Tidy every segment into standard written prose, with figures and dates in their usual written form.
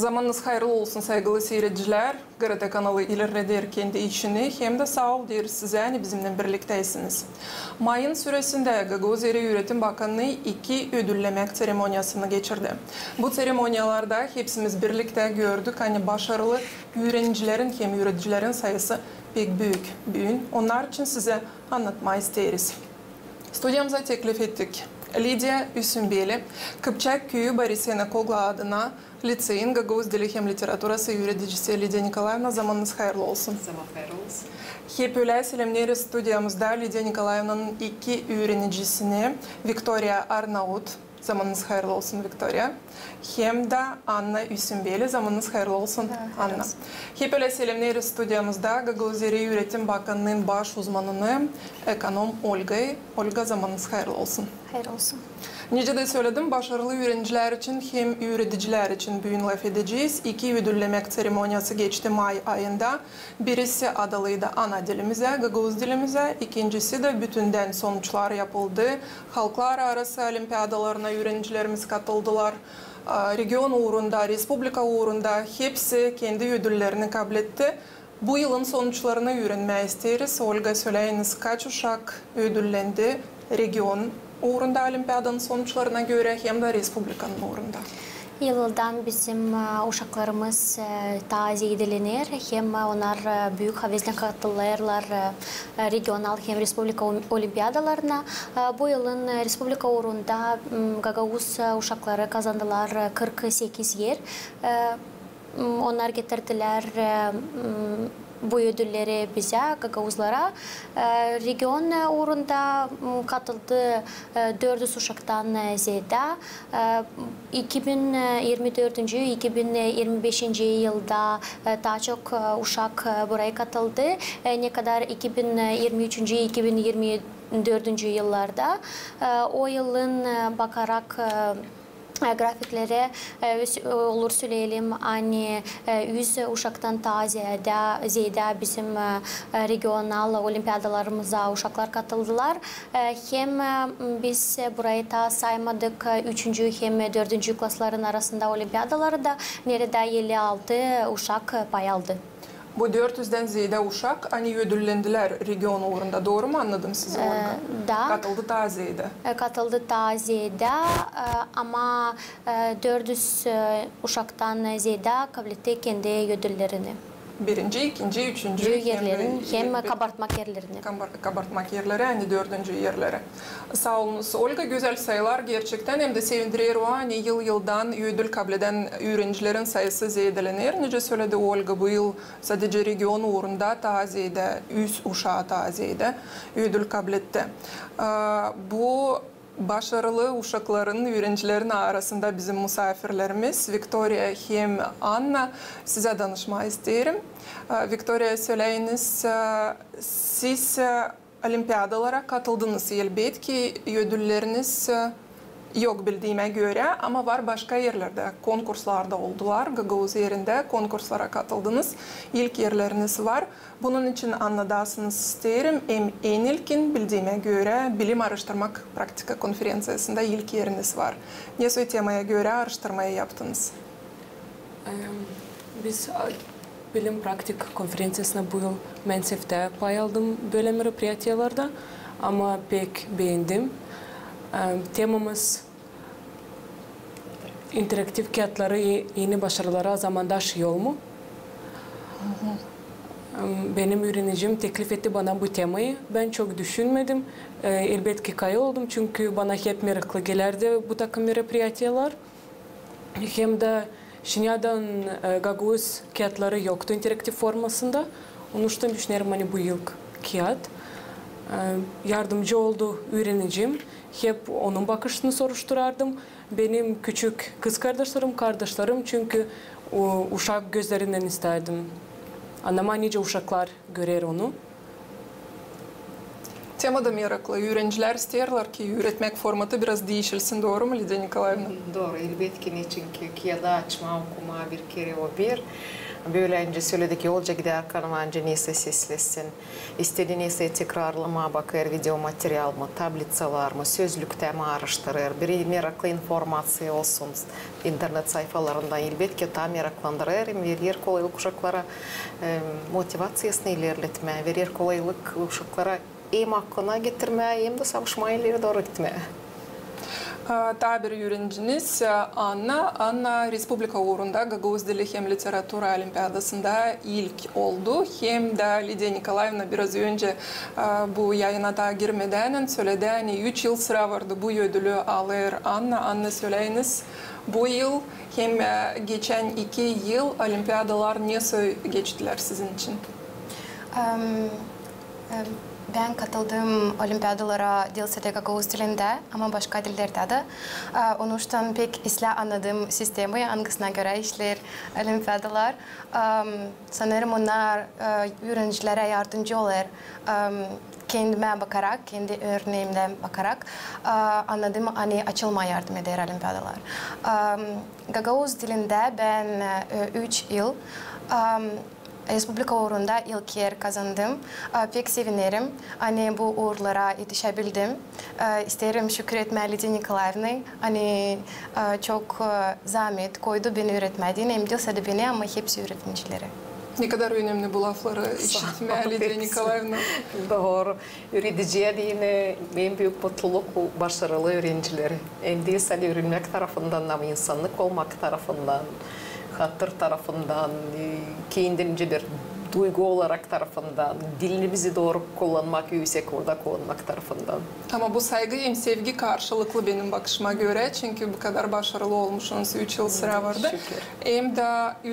Zamanınız hayırlı olsun saygılı seyirciler. GRT kanalı ilerleder kendi içini hem de sağ ol deriz size bizimle birlikteysiniz. Mayın süresinde Gagavuz Yeri Üretim Bakanlığı 2 ödüllemek seremoniyasını geçirdi. Bu seremoniyalarda hepsimiz birlikte gördük başarılı öğrencilerin hem üreticilerin sayısı pek büyük. Onlar için size anlatmayı isteriz. Stüdyomuza teklif ettik. Lidia Üsümbeli, Kıpçak Köyü Barisena Kogla adına Liseyin Gagavuz Dili hem Literatürası öğreticisi Lidia Nikolayevna, zamanınız hayırlı olsun. Zaman hayırlı olsun. Hep öyle selamları stüdyomuzda Lidia Nikolayevna'nın 2 öğrencisini Victoria Arnaut, zamanınız hayırlı olsun Victoria. Hem de Anna Üsümbeli, zamanınız hayırlı olsun Anna. Hep öyle selamları stüdyomuzda Gagavuz Yeri Üretim Bakanlığı'nın baş uzmanını ekonom Olga, zamanınız hayırlı olsun. Hayırlı olsun. Nece de söyledim, başarılı öğrenciler için hem üreticiler için bugün laf edeceğiz. 2 ödüllemek seremoniyası geçti May ayında. Birisi adalıydı ana dilimize, Gagavuz dilimize. İkincisi de bütünden sonuçlar yapıldı. Halklar arası olimpiyadalarına öğrencilerimiz katıldılar. Region uğrunda, Respublika uğrunda hepsi kendi ödüllerini kabul etti. Bu yılın sonuçlarını öğrenmeyi isteriz. Olga, söyleyiniz kaç uşak ödüllendi region uğrunda olimpiyadanın sonuçlarına göre hem de Respublikanın uğrunda? Yıldan bizim uşaklarımız taze edilenir. Hem onlar büyük havezle katılırlar regional hem Respublika olimpiyadalarına. Bu yılın Respublika uğrunda Gagavuz uşakları kazandılar 48 yer. Onlar getirdiler bu ödülleri bize, Gagavuzlara. Region uğrunda katıldı 400 uşaktan ziyade. 2024-2025 yılda daha çok uşak buraya katıldı. Ne kadar 2023-2024 yıllarda. O yılın bakarak grafiklere olur söyleyelim, 100 uşaktan daha ziyade bizim regional olimpiyadalarımıza uşaklar katıldılar. Hem biz burayı da saymadık, 3. hem 4. klasların arasında olimpiyadaları da nerede 56 uşak pay aldı. Bu 400'den ziyade uşak ödüllendiler region uğrunda. Doğru mu anladım sizi Olga? Da. Katıldı daha ziyade. Katıldı daha ziyade ama 400 uşaktan ziyade kabul etti kendi ödüllerini. Birinci, ikinci, üçüncü yerlerin hem kabartmak yerlerini. Kabartmak yerleri, 4. yerleri. Sağ olunuz. Olga, güzel sayılar gerçekten hem de sevindiriyor o yıldan ödül kabul eden öğrencilerin sayısı ziyadelenir. Nece söyledi Olga, bu yıl sadece region uğrunda daha ziyade, 100 uşağı daha ziyade ödül kabul etti. Bu başarılı uşakların, öğrencilerin arasında bizim misafirlerimiz Victoria hem Anna, size danışmayı isterim. Victoria, söyleyiniz, siz olimpiyadalara katıldınız elbette ki ödülleriniz yok bildiğime göre ama var başka yerlerde konkurslarda oldular. Gagavuz yerinde konkurslara katıldınız. İlk yerleriniz var. Bunun için anladasınız isterim. En ilkin bildiğime göre bilim araştırmak praktika konferansiyasında ilk yeriniz var. Ne temaya göre araştırmayı yaptınız? Biz bilim praktik konferansiyasına bu yıl Mensef'te pay aldım böyle meropiyatiyalarda ama pek beğendim. Temamız interaktif kağıtları yeni başarılara zamandaş yol mu? Benim öğrenicim teklif etti bana bu temayı. Ben çok düşünmedim. Elbette ki kayı oldum çünkü bana hep meraklı gelirdi bu takım meropiyatiyalar. Hem de Şinyadan Gagavuz kağıtları yoktu interaktif formasında. Onun için düşünüyorum bu yıl kağıt. Yardımcı oldu öğrenicim. Hep onun bakışını soruşturardım. Benim küçük kız kardeşlerim çünkü uşak gözlerinden isterdim. Anlama nice uşaklar görer onu. Temada meraklı. Öğrenciler isterler ki öğretmek formatı biraz değişilsin. Doğru mu Lidia Nikolayevna? Doğru. Elbette ki ne çünkü kağıda açma, okuma bir kere o bir. Böylece söyledik ki olacak gider kanımanca neyse seslesin. İstediği neyse tekrarlama bakır, video materyal mı, tablitsalar mı, sözlükte mi araştırır, bir meraklı informasiya olsun. İnternet sayfalarından elbette tam meraklandırır, verir kolaylık uşaklara motivasiyasını ilerletme, verir kolaylık uşaklara hem aklına getirme, hem de savuşma ileri doğru gitme. Tabir öğrenciniz Anna Respublika uğrunda Gagavuz Dili hem Literatura Olimpiyadası'nda ilk oldu. Hem de Lidia Nikolaevna biraz önce bu yayına da girmeden söyledi. Hani 3 yıl sıra vardı bu ödülü alır Anna. Anna söyleyiniz. Bu yıl hem geçen 2 yıl olimpiyadalar nasıl geçtiler sizin için? Ben katıldım olimpiyadalara dil Gagavuz dilinde ama başka dillerde de. Onun için pek anladığım sistemi, hangisine göre işler olimpiyadalar. Sanırım onlar öğrencilere yardımcı olur. Kendime bakarak, kendi örneğimden bakarak anladığım hani açılma yardım eder olimpiyadalar. Gagavuz dilinde ben 3 yıl Respublika uğrunda ilk yer kazandım. Pek sevinirim. Hani bu uğurlara yetişebildim. İsterim şükretme Lidia Nikolaevna'ya. Hani çok zahmet koydu beni öğretmediğini. Hem de beni ama hepsi öğretmencileri. Ne kadar önemli bu lafları işitme Lidia Nikolaevna. Doğru. Öğreticiye de yine en büyük mutluluk başarılı öğrencileri. Hem değil sadece öğrenmek tarafından ama insanlık olmak tarafından. Hatır tarafından, kendince bir duygu olarak tarafından, dilimizi doğru kullanmak, yüksek orada kullanmak tarafından. Ama bu saygı hem sevgi karşılıklı benim bakışıma göre. Çünkü bu kadar başarılı olmuşsunuz, 3 yıl sıra vardı. Hem de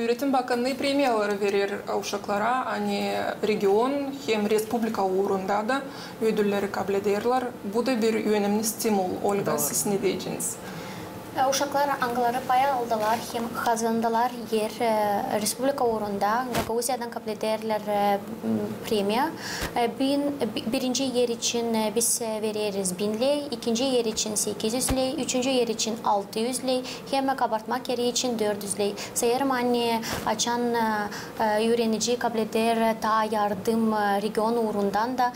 Öğretim Bakanlığı premiyaları verir uşaklara. Hani region hem Respublika uğrunda da ödülleri kabul ederler. Bu da bir önemli stimul. Olga, siz ne diyeceksiniz? Uşaklar angaları pay aldılar, hem kazandılar yer Respublika uğrunda Gagavuzya'dan kabul ederler premia. Birinci yer için biz veririz 1000 lei, ikinci yer için 800 lei, üçüncü yer için 600 lei, hem kabartmak yeri için 400 lei. Sayarım anne açan öğrenici kabul eder ta yardım region uğrundan da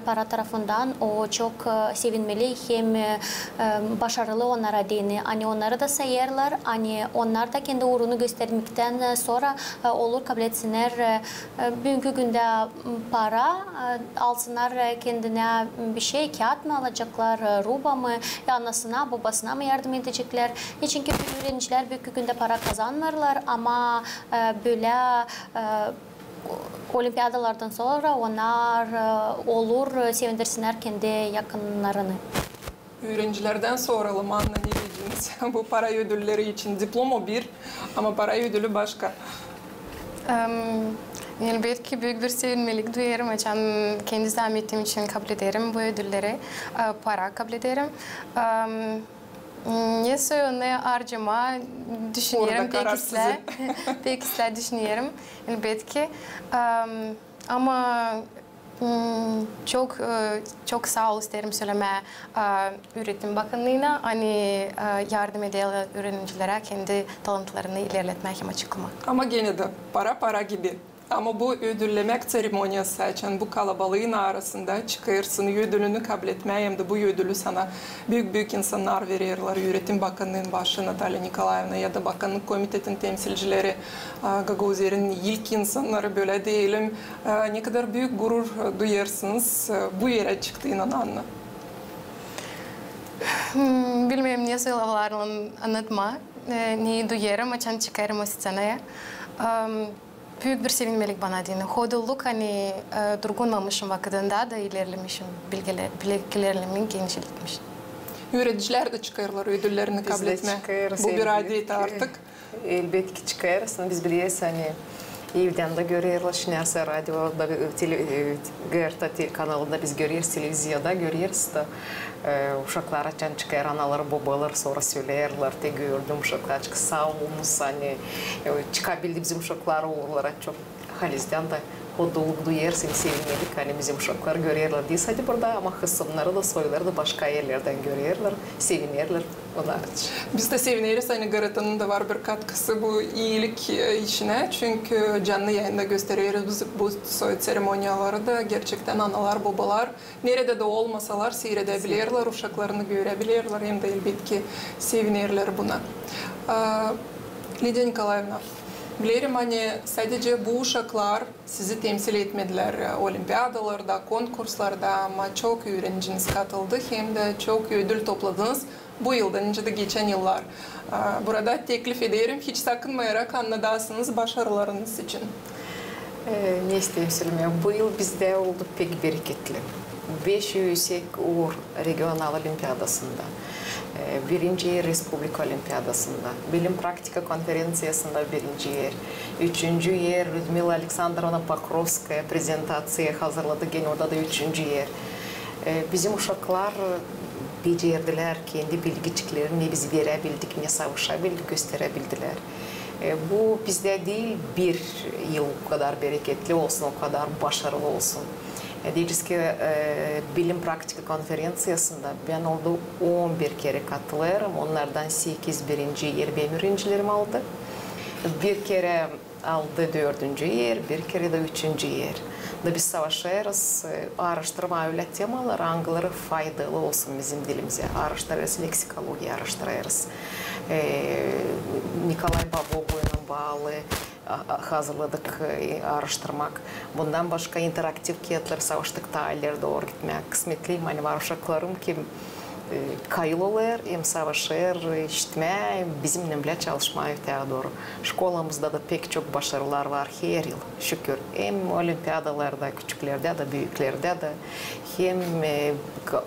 para tarafından o çok sevinmeli, hem başarılı onlara deni. Onları da sayarlar, hani onlar da kendi uğrunu göstermekten sonra olur kabul etsinler. Bugünkü günde para alsınlar, kendine bir şey, kağıt mı alacaklar, ruba mı, anasına, babasına mı yardım edecekler? Çünkü öğrenciler bugünkü günde para kazanmırlar ama böyle olimpiyadalardan sonra onlar olur sevindirsinler kendi yakınlarını. Öğrencilerden soralım Anna, ne diyeceksiniz? Bu para ödülleri için diploma bir ama para ödülü başka. Elbette ki büyük bir sevinmelik duyarım. Kendi zahmetim için kabul ederim bu ödülleri. Para kabul ederim. Neyse ne harcama düşünüyorum. Pek isler düşünüyorum. Elbette ki. Ama çok sağ ol isterim söyleme Öğretim Bakanlığı'na hani yardım eder öğrencilere kendi talentlarını ilerletmek hem açıklamak. Ama gene de para gibi. Ama bu ödüllemek seremoniyası için bu kalabalığın arasında çıkarsın, ödülünü kabul etmeye hem de bu ödülü sana büyük insanlar verirler. Öğretim Bakanlığı'nın başı Natalya Nikolaevna ya da Bakanlık Komitetin temsilcileri, Gagavuzların ilk insanları böyle diyelim. Ne kadar büyük gurur duyarsınız bu yere çıktığına Anna? Bilmiyorum ne söyleyebilirim anlatma. Ne duyarım, açan çıkarım o scenaya. Büyük bir sevinmelik bana değil. Hoduluk hani durgunmamışım vakitinde da ilerlemişim, bilgilerimin genişletmişim. Öğrenciler de çıkarlar ödüllerini kabul etme. Bu bir adet artık. Elbette ki çıkarırsın. Biz biliyoruz hani evden de görüyoruz. Şinerse radyoda, GRT kanalında biz görüyoruz, televizyada görüyoruz da uşaklar açan çıkar, analar, babalar sonra söylerler de gördüm uşaklar çıkı sağ olunuz hani çıkabildi bizim uşaklar uğurlara çok halizden de koduluklu yer, seni sevinmedik. Hani bizim uşaklar görüyorlar değil hadi burada ama kısımları da soyları da başka yerlerden görüyorlar, sevinirler. Biz de seviniriz. Hani Garata'nın da var bir katkısı bu iyilik işine. Çünkü canlı yayında gösteriyoruz bu soyut seremoniyaları da gerçekten analar, babalar nerede de olmasalar seyredebilirler, uşaklarını görebilirler. Hem de elbette ki sevinirler buna. Lidia Nikolaevna, bilirim hani sadece bu uşaklar sizi temsil etmediler olimpiyadalarda, konkurslarda ama çok öğrenciniz katıldı hem de çok ödül topladınız. Bu yıldan önce de geçen yıllar. Burada teklif ederim, hiç sakınmayarak anladasınız başarılarınız için. Ne isteyeyim söylemeye? Bu yıl bizde oldu pek bereketli. 5 yüksek uğur regional olimpiyadasında, birinci yer Respublika olimpiyadasında, bilim praktika konferansiyasında birinci yer, üçüncü yer Людмила Alexandrovna Pokrovskaya prezentasyaya hazırladı, gene orada da üçüncü yer. Bizim uşaklar becerdiler, kendi bilgiçiklerini biz verebildik, ne savuşabildik, gösterebildiler. Bu bizde değil bir yıl o kadar bereketli olsun, o kadar başarılı olsun. Diyeceğiz ki bilim praktika konferansiyasında ben oldu 11 kere katılıyorum. Onlardan 8 birinci yer benim öğrencilerim aldı. Bir kere aldı 4. yer, bir kere de 3. yer. Da biz savaşıyoruz, araştırma öyle temalar, hangileri faydalı olsun bizim dilimize. Araştırıyoruz, leksikoloji araştırıyoruz. Nikolay Baboboy'un bağlı hazırladık araştırmak. Bundan başka interaktif kiyatlar savaştıkta ailelere doğru gitmek kısmetliyim. Hani var uşaklarım ki kayılırlar, hem savaşır, işitme, bizimle bile çalışmaya doğru. Şkolamızda da pek çok başarılar var her yıl şükür. Hem olimpiadalarda, küçüklerde de, büyüklerde de, hem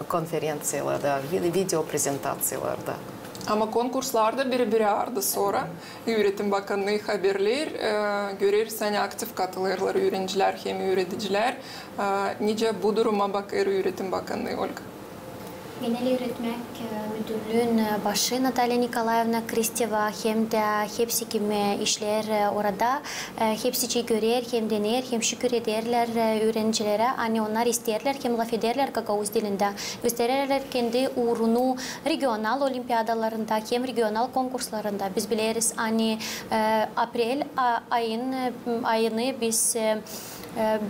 konferansiyalarda, video prezentasyyalarda. Ama konkurslarda biri ardı sonra Öğretim Bakanlığı haberler görür seni aktif katılırlar öğrenciler hem öğreticiler. Nice bu duruma bakır Öğretim Bakanlığı Olga? Genel Öğretmek Müdürlüğün başı Natalya Nikolaevna Kristeva hem de hepsi kimi işler orada hepsi görür hem dener hem şükür ederler öğrencilere hani onlar isterler hem laf ederler Gagavuz dilinde gösterirler kendi uğrunu regional olimpiyadalarında hem regional konkurslarında biz biliriz hani April ayını biz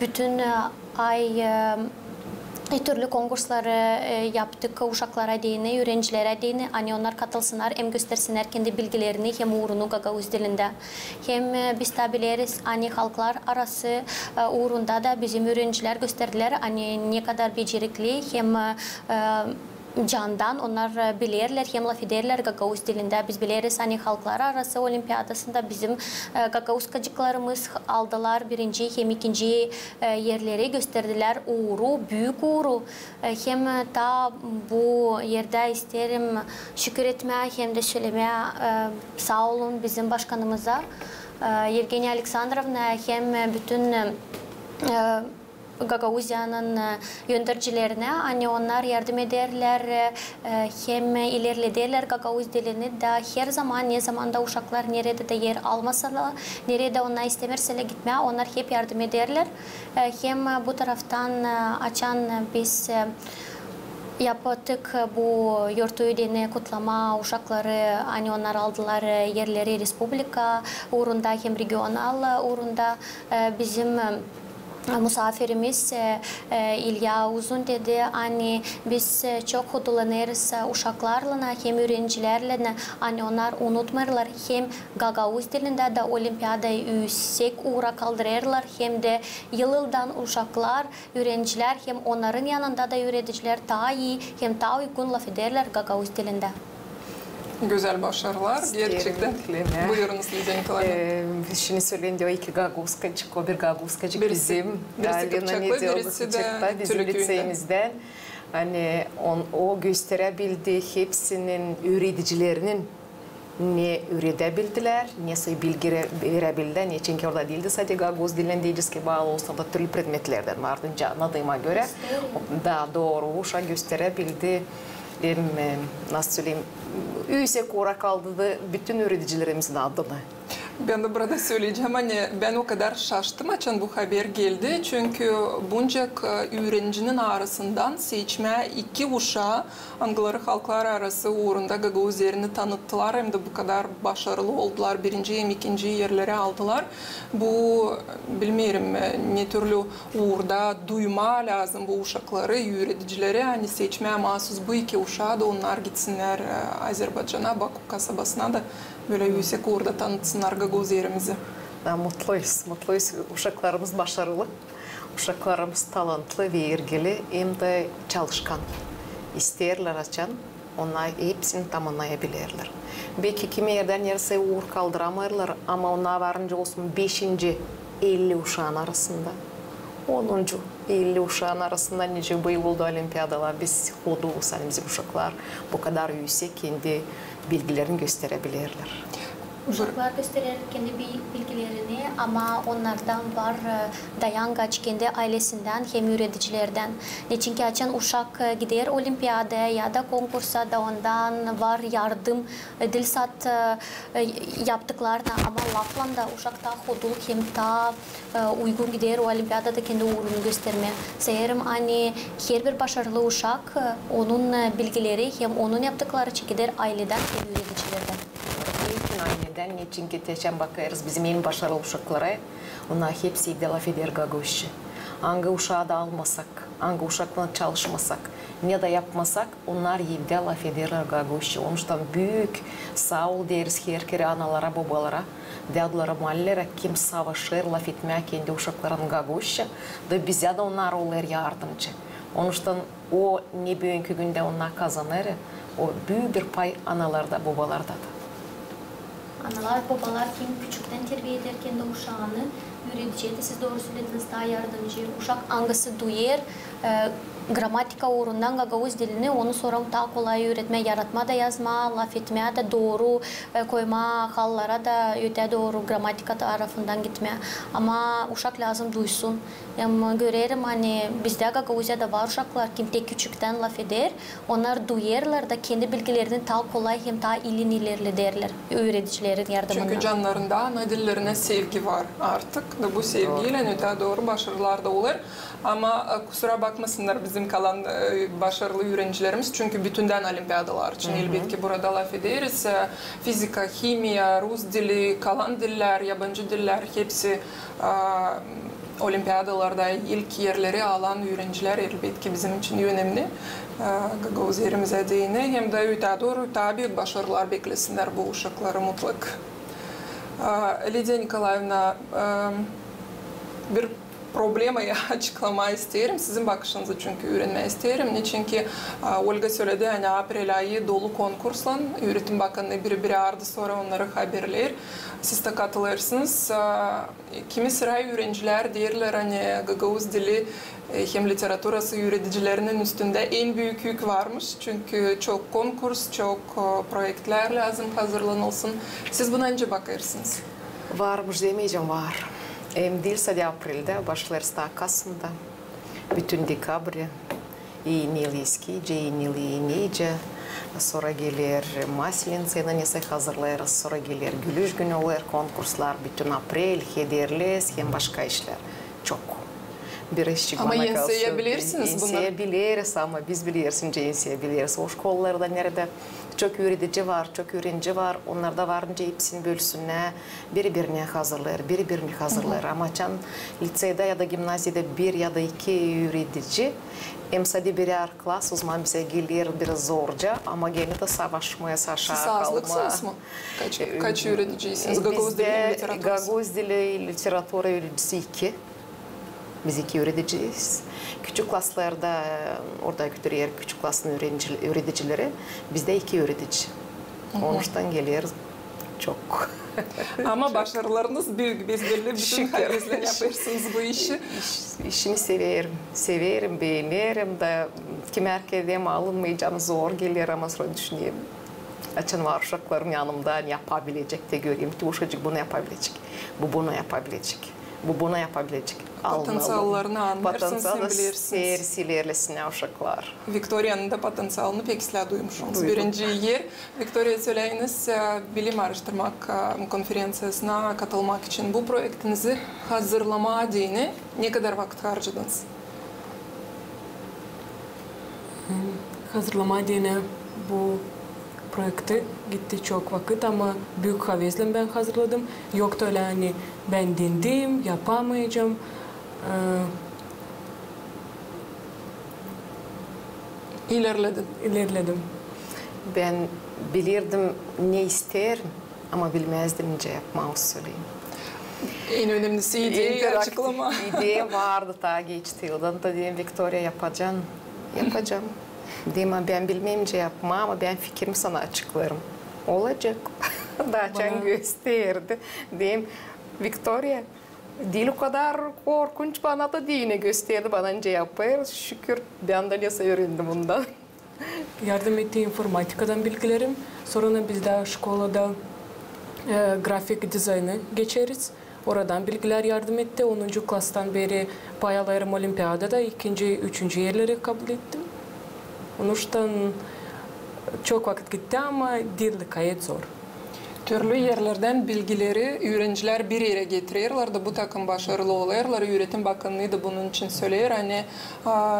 bütün ay türlü konkursları yaptık uşaklara değine, öğrencilere değine. Hani onlar katılsınlar, hem göstersinler kendi bilgilerini hem uğrunu Gagavuz dilinde. Hem biz de biliriz, hani halklar arası uğrunda da bizim öğrenciler gösterdiler. Hani ne kadar becerikli hem candan onlar bilirler hem laf ederler Gagavuz dilinde. Biz biliriz hani halklar arası olimpiyadasında bizim Gagavuzkacıklarımız aldılar birinci hem ikinci yerleri gösterdiler uğru, büyük uğru. Hem da bu yerde isterim şükür etmeye hem de söylemeye sağ olun bizim başkanımıza Yevgeniya Alexandrovna hem bütün Gagavuzya'nın yöneticilerine hani onlar yardım ederler hem ilerlederler Gagavuz dilini de her zaman ne zaman da uşaklar nerede de yer almasalar nerede onlar istemirseler gitmeye onlar hep yardım ederler hem bu taraftan açan biz yaptık bu yurtöyüdeni kutlama uşakları hani onlar aldılar yerleri Respublika uğrunda hem regional uğrunda bizim misafirimiz İlya Uzun dedi hani biz çok hoşlanırız uşaklarla hem öğrencilerle hani onlar unutmazlar hem Gagavuz dilinde de olimpiyadayı yüksek uğra kaldırırlar hem de yıldan uşaklar öğrenciler hem onların yanında da öğreticiler daha iyi hem daha uygun laf ederler Gagavuz dilinde. Güzel başarılar gerçekten. Buyurunuz Lidia Nikolaevna. Şimdi söyleyin diyor iki Gagavuzkacık, o bir Gagavuzkacık bizim. Birisi Kıpçaklı, birisi de bizim liseyimizden. Hani o gösterebildi hepsinin öğreticilerinin ne öğretebildiler, ne bilgi verebildiler. Ne çünkü orada değildi sadece Gagavuz dilinde diyeceğiz ki bağlı olsa da türlü predmetlerden vardı anladığıma göre. Da doğru uşa gösterebildi. Nasıl söyleyeyim, yüksek olarak aldı bütün öğreticilerimizin adını. Ben de burada söyleyeceğim. Hani ben o kadar şaştım açan bu haber geldi. Çünkü bunca öğrencinin arasından seçme 2 uşağı Anglaları halklar arası uğrunda Gagavuz yerini tanıttılar. Hem de bu kadar başarılı oldular. Birinci hem ikinci yerleri aldılar. Bu bilmiyorum ne türlü uğurda duyma lazım bu uşakları, yöneticileri. Hani seçmeye mahsus bu 2 uşağı da onlar gitsinler Azerbaycan'a, Baku kasabasına da böyle yüksek uğurda tanıtsınlar Gagavuz yerimizi. Mutluyuz. Uşaklarımız başarılı. Uşaklarımız talantlı ve ilgili hem de çalışkan. İsterler açan, onlar hepsini tamamlayabilirler. Belki kimi yerden yerse uğur kaldıramayırlar ama onlar varınca olsun 5. 50 uşağın arasında. 10. 50 uşağın arasında nice bu yıl oldu olimpiyadalar. Biz olsa bizim uşaklar bu kadar yüksek kendi bilgilerini gösterebilirler. Uşaklar gösterir kendi bilgilerini ama onlardan var dayangaç kendi ailesinden hem üreticilerden. Çünkü açan uşak gider olimpiyada ya da konkursa da ondan var yardım dilsat yaptıklarına ama lafla da uşak daha hoduluk hem daha uygun gider o olimpiyada da kendi uğrunu gösterme. Seyerim hani her bir başarılı uşak onun bilgileri hem onun yaptıkları gider aileden hem üreticilerden. Aileden niçin geçen bakarız bizim en başarılı uşaklara, onlar hepsi de laf eder Gagavuzca. Hangi uşağı da almasak, hangi uşakla çalışmasak, ne de yapmasak, onlar evde laf ederler Gagavuzca. Onun için büyük sağ ol deriz her kere analara, babalara, dadlara, mahallelere kim savaşır laf etmeye kendi uşakların Gagavuzca, da bize de onlar olur yardımcı. Onun için o ne büyük günde onlar kazanır, o büyük bir pay analarda, babalarda da. Analar, babalar kim küçükten terbiye ederken de uşağını öğreticiye de siz doğru söylediniz daha yardımcı. Uşak hangisi duyar, gramatika uğrundan Gagavuz dilini onu sonra daha kolay öğretme, yaratma da yazma, laf etmeye de doğru koyma, hallara da öte doğru gramatika tarafından gitme. Ama uşak lazım duysun. Yani görerim hani bizde Gagavuz'da da var uşaklar kim tek küçükten laf eder. Onlar duyarlar da kendi bilgilerini daha kolay hem daha ilerlerler öğreticilerin yardımından. Çünkü canlarında ana dillerine sevgi var artık. Da bu sevgiyle öte doğru başarılar da olur. Ama kusura bakmasınlar bizim kalan başarılı öğrencilerimiz. Çünkü bütünden olimpiyadalar için elbette burada laf ederiz. Fizika, kimya, Rus dili, kalan diller, yabancı diller hepsi olimpiyadalarda ilk yerleri alan öğrenciler elbette bizim için önemli. Gagavuz yerimize değine hem de öte doğru daha büyük başarılar beklesinler bu uşakları mutlak. Lidia Nikolaevna, bir problemi açıklama isterim. Sizin bakışınızı çünkü öğrenmek isterim. Niçin ki Olga söyledi hani April ayı dolu konkursla Öğretim Bakanlığı biri ardı sonra onları haberler. Siz de katılırsınız. Kimi sıra öğrenciler derler hani Gagavuz dili hem literatürası öğreticilerinin üstünde en büyük yük varmış. Çünkü çok konkurs, çok projeler lazım hazırlanılsın. Siz buna önce bakarsınız. Varmış demeyeceğim var. Hem değilse de April'de başlarız da Kasım'da. Bütün dekabrı İğneli İğneyce. Sonra gelir Maslenitsa'yı neyse hazırlarız. Sonra gelir Gülüş günü olur, konkurslar bütün April, hederles, hem başka işler. Çok. Ama yenseyebilirsiniz bunları. Yenseyebiliriz ama biz bilirsin yenseyebiliriz. O şkollarda nerede çok öğretici var, çok öğrenci var. Onlar da varınca hepsini bölsünler. Birbirine hazırlar. Ama can liseyde ya da gimnazide 1 ya da 2 öğretici. Hem sadece birer klas, o zaman bize gelir biraz zorca ama gene de savaşmaya, aşağı kalma. Siz azlıksınız mı? Kaç öğreticiysiniz? Gagavuz dili literatürası? Gagavuz dili literatürü öğreticisi 2. Biz 2 öğreticiyiz. Küçük klaslarda orada götürüyor küçük klasın öğreticileri. Bizde 2 öğretici. Ondan gelir çok. Ama başarılarınız büyük. Biz belli bütün herkesle yaparsınız bu işi. İşimi severim, beğenirim de kim herkese alınmayacağım zor gelir ama sonra düşüneyim. Açın var uşaklarım yanımda yapabilecek de göreyim. Uşacık bunu yapabilecek, bu bunu yapabilecek. Bu bunu yapabilecek. Potansiyallarını anlarsın, sen bilirsiniz. Seyircilerlesine uşaklar. Viktoria'nın da potansiyalını pek silah duymuşsunuz. Birinci yer, Viktoria söyleyiniz, bilim araştırmak konferansiyasına katılmak için bu projektinizi hazırlama adına ne kadar vakit harcadınız? Hazırlama adına bu projekte gitti çok vakit ama büyük hevesle ben hazırladım. Yoktu öyle hani ben dindim, yapamayacağım. İlerledim. Ben bilirdim ne isterim ama bilmezdim ne yapmamı söyleyeyim. En önemlisi ideyi açıklama. İdeya vardı ta geçti yıldan da diyeyim Victoria yapacağım. Diyeyim ben bilmeyince yapma ama ben fikrimi sana açıklarım. Olacak. Daçan gösterdi. Diyeyim Victoria değil o kadar korkunç bana da dine gösterdi. Bana önce yapar. Şükür ben de neyse öğrendim bundan. Yardım etti informatikadan bilgilerim. Sonra biz de şkolada grafik dizaynı geçeriz. Oradan bilgiler yardım etti. 10. klastan beri payalarım olimpiyadada 2. 3. yerleri kabul ettim. Onun için çok vakit gitti ama dil gayet zor. Türlü yerlerden bilgileri öğrenciler bir yere getirirler de bu takım başarılı oluyorlar. Öğretim Bakanlığı da bunun için söyler. Hani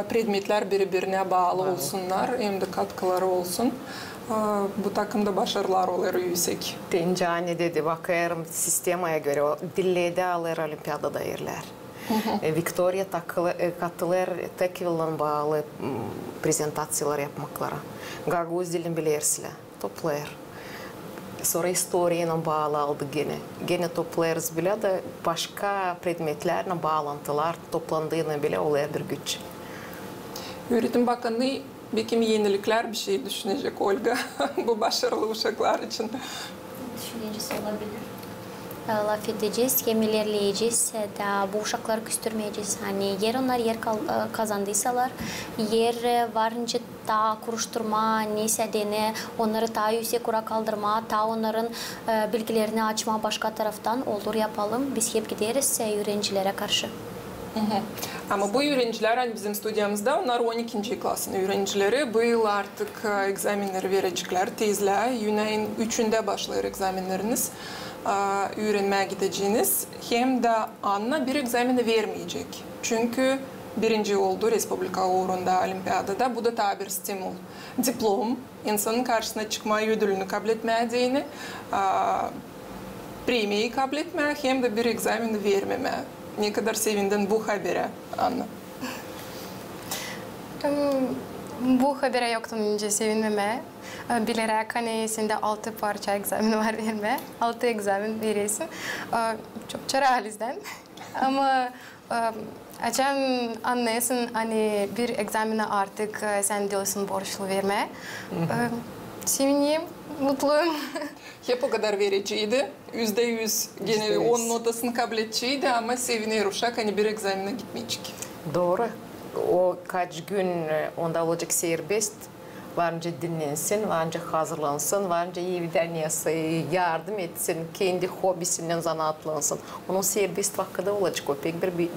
predmetler birbirine bağlı olsunlar, hem de katkıları olsun. Bu takımda başarılar oluyor yüksek. Dencane dedi, bakıyorum sistemaya göre o dillerde alır olimpiyadada yerler. Victoria katılır tek yıldan bağlı prezentasyyalar yapmaklara. Gaguz dilini bilirsiniz, toplar. Sonra historiyla bağlı aldı gene. Gene toplarız bile de başka predmetlerle bağlantılar toplandığını bile oluyor bir güç. Öğretim Bakanlığı belki yenilikler bir şey düşünecek Olga bu başarılı uşaklar için. Düşüncesi olabilir. Laf edeceğiz, hem ilerleyeceğiz, da bu uşakları küstürmeyeceğiz. Hani onlar yer kazandıysalar, yer varınca daha kuruşturma, neyse dene, onları daha yüksek kura kaldırma, daha onların bilgilerini açma başka taraftan olur yapalım. Biz hep gideriz öğrencilere karşı. Ama bu öğrenciler hani bizim stüdyamızda onlar 12. klasın öğrencileri. Bu yıl artık egzaminleri verecekler. Tezle, Yunan 3'ünde başlıyor egzaminleriniz. Öğrenmeye gideceğiniz. Hem de Anna bir egzamini vermeyecek. Çünkü birinci oldu Respublika uğrunda olimpiyadada. Bu da tabi bir stimul. Diplom, insanın karşısına çıkma ödülünü kabul etmediğini, premiyi kabul etmeye hem de bir egzamini vermemeye. Ne kadar sevindin bu habere Anna? Bu habere yoktan önce sevinmeme. Bilerek hani sende 6 parça egzamin var verme. 6 egzamin veriyorsun. Çok çaralizden. Ama açan anlayasın hani bir egzamine artık sen diyorsun borçlu verme. Sevineyim, mutluyum. Hep o kadar vericiydi. %100 gene 10 notasını kabul edeceğiydi ama sevinir uşak hani bir egzamine gitmeyecek. Doğru. O kaç gün onda olacak serbest. Varınca dinlensin, varınca hazırlansın, varınca evden yardım etsin, kendi hobisinden zanatlansın. Onun serbest vakti olacak o pek bir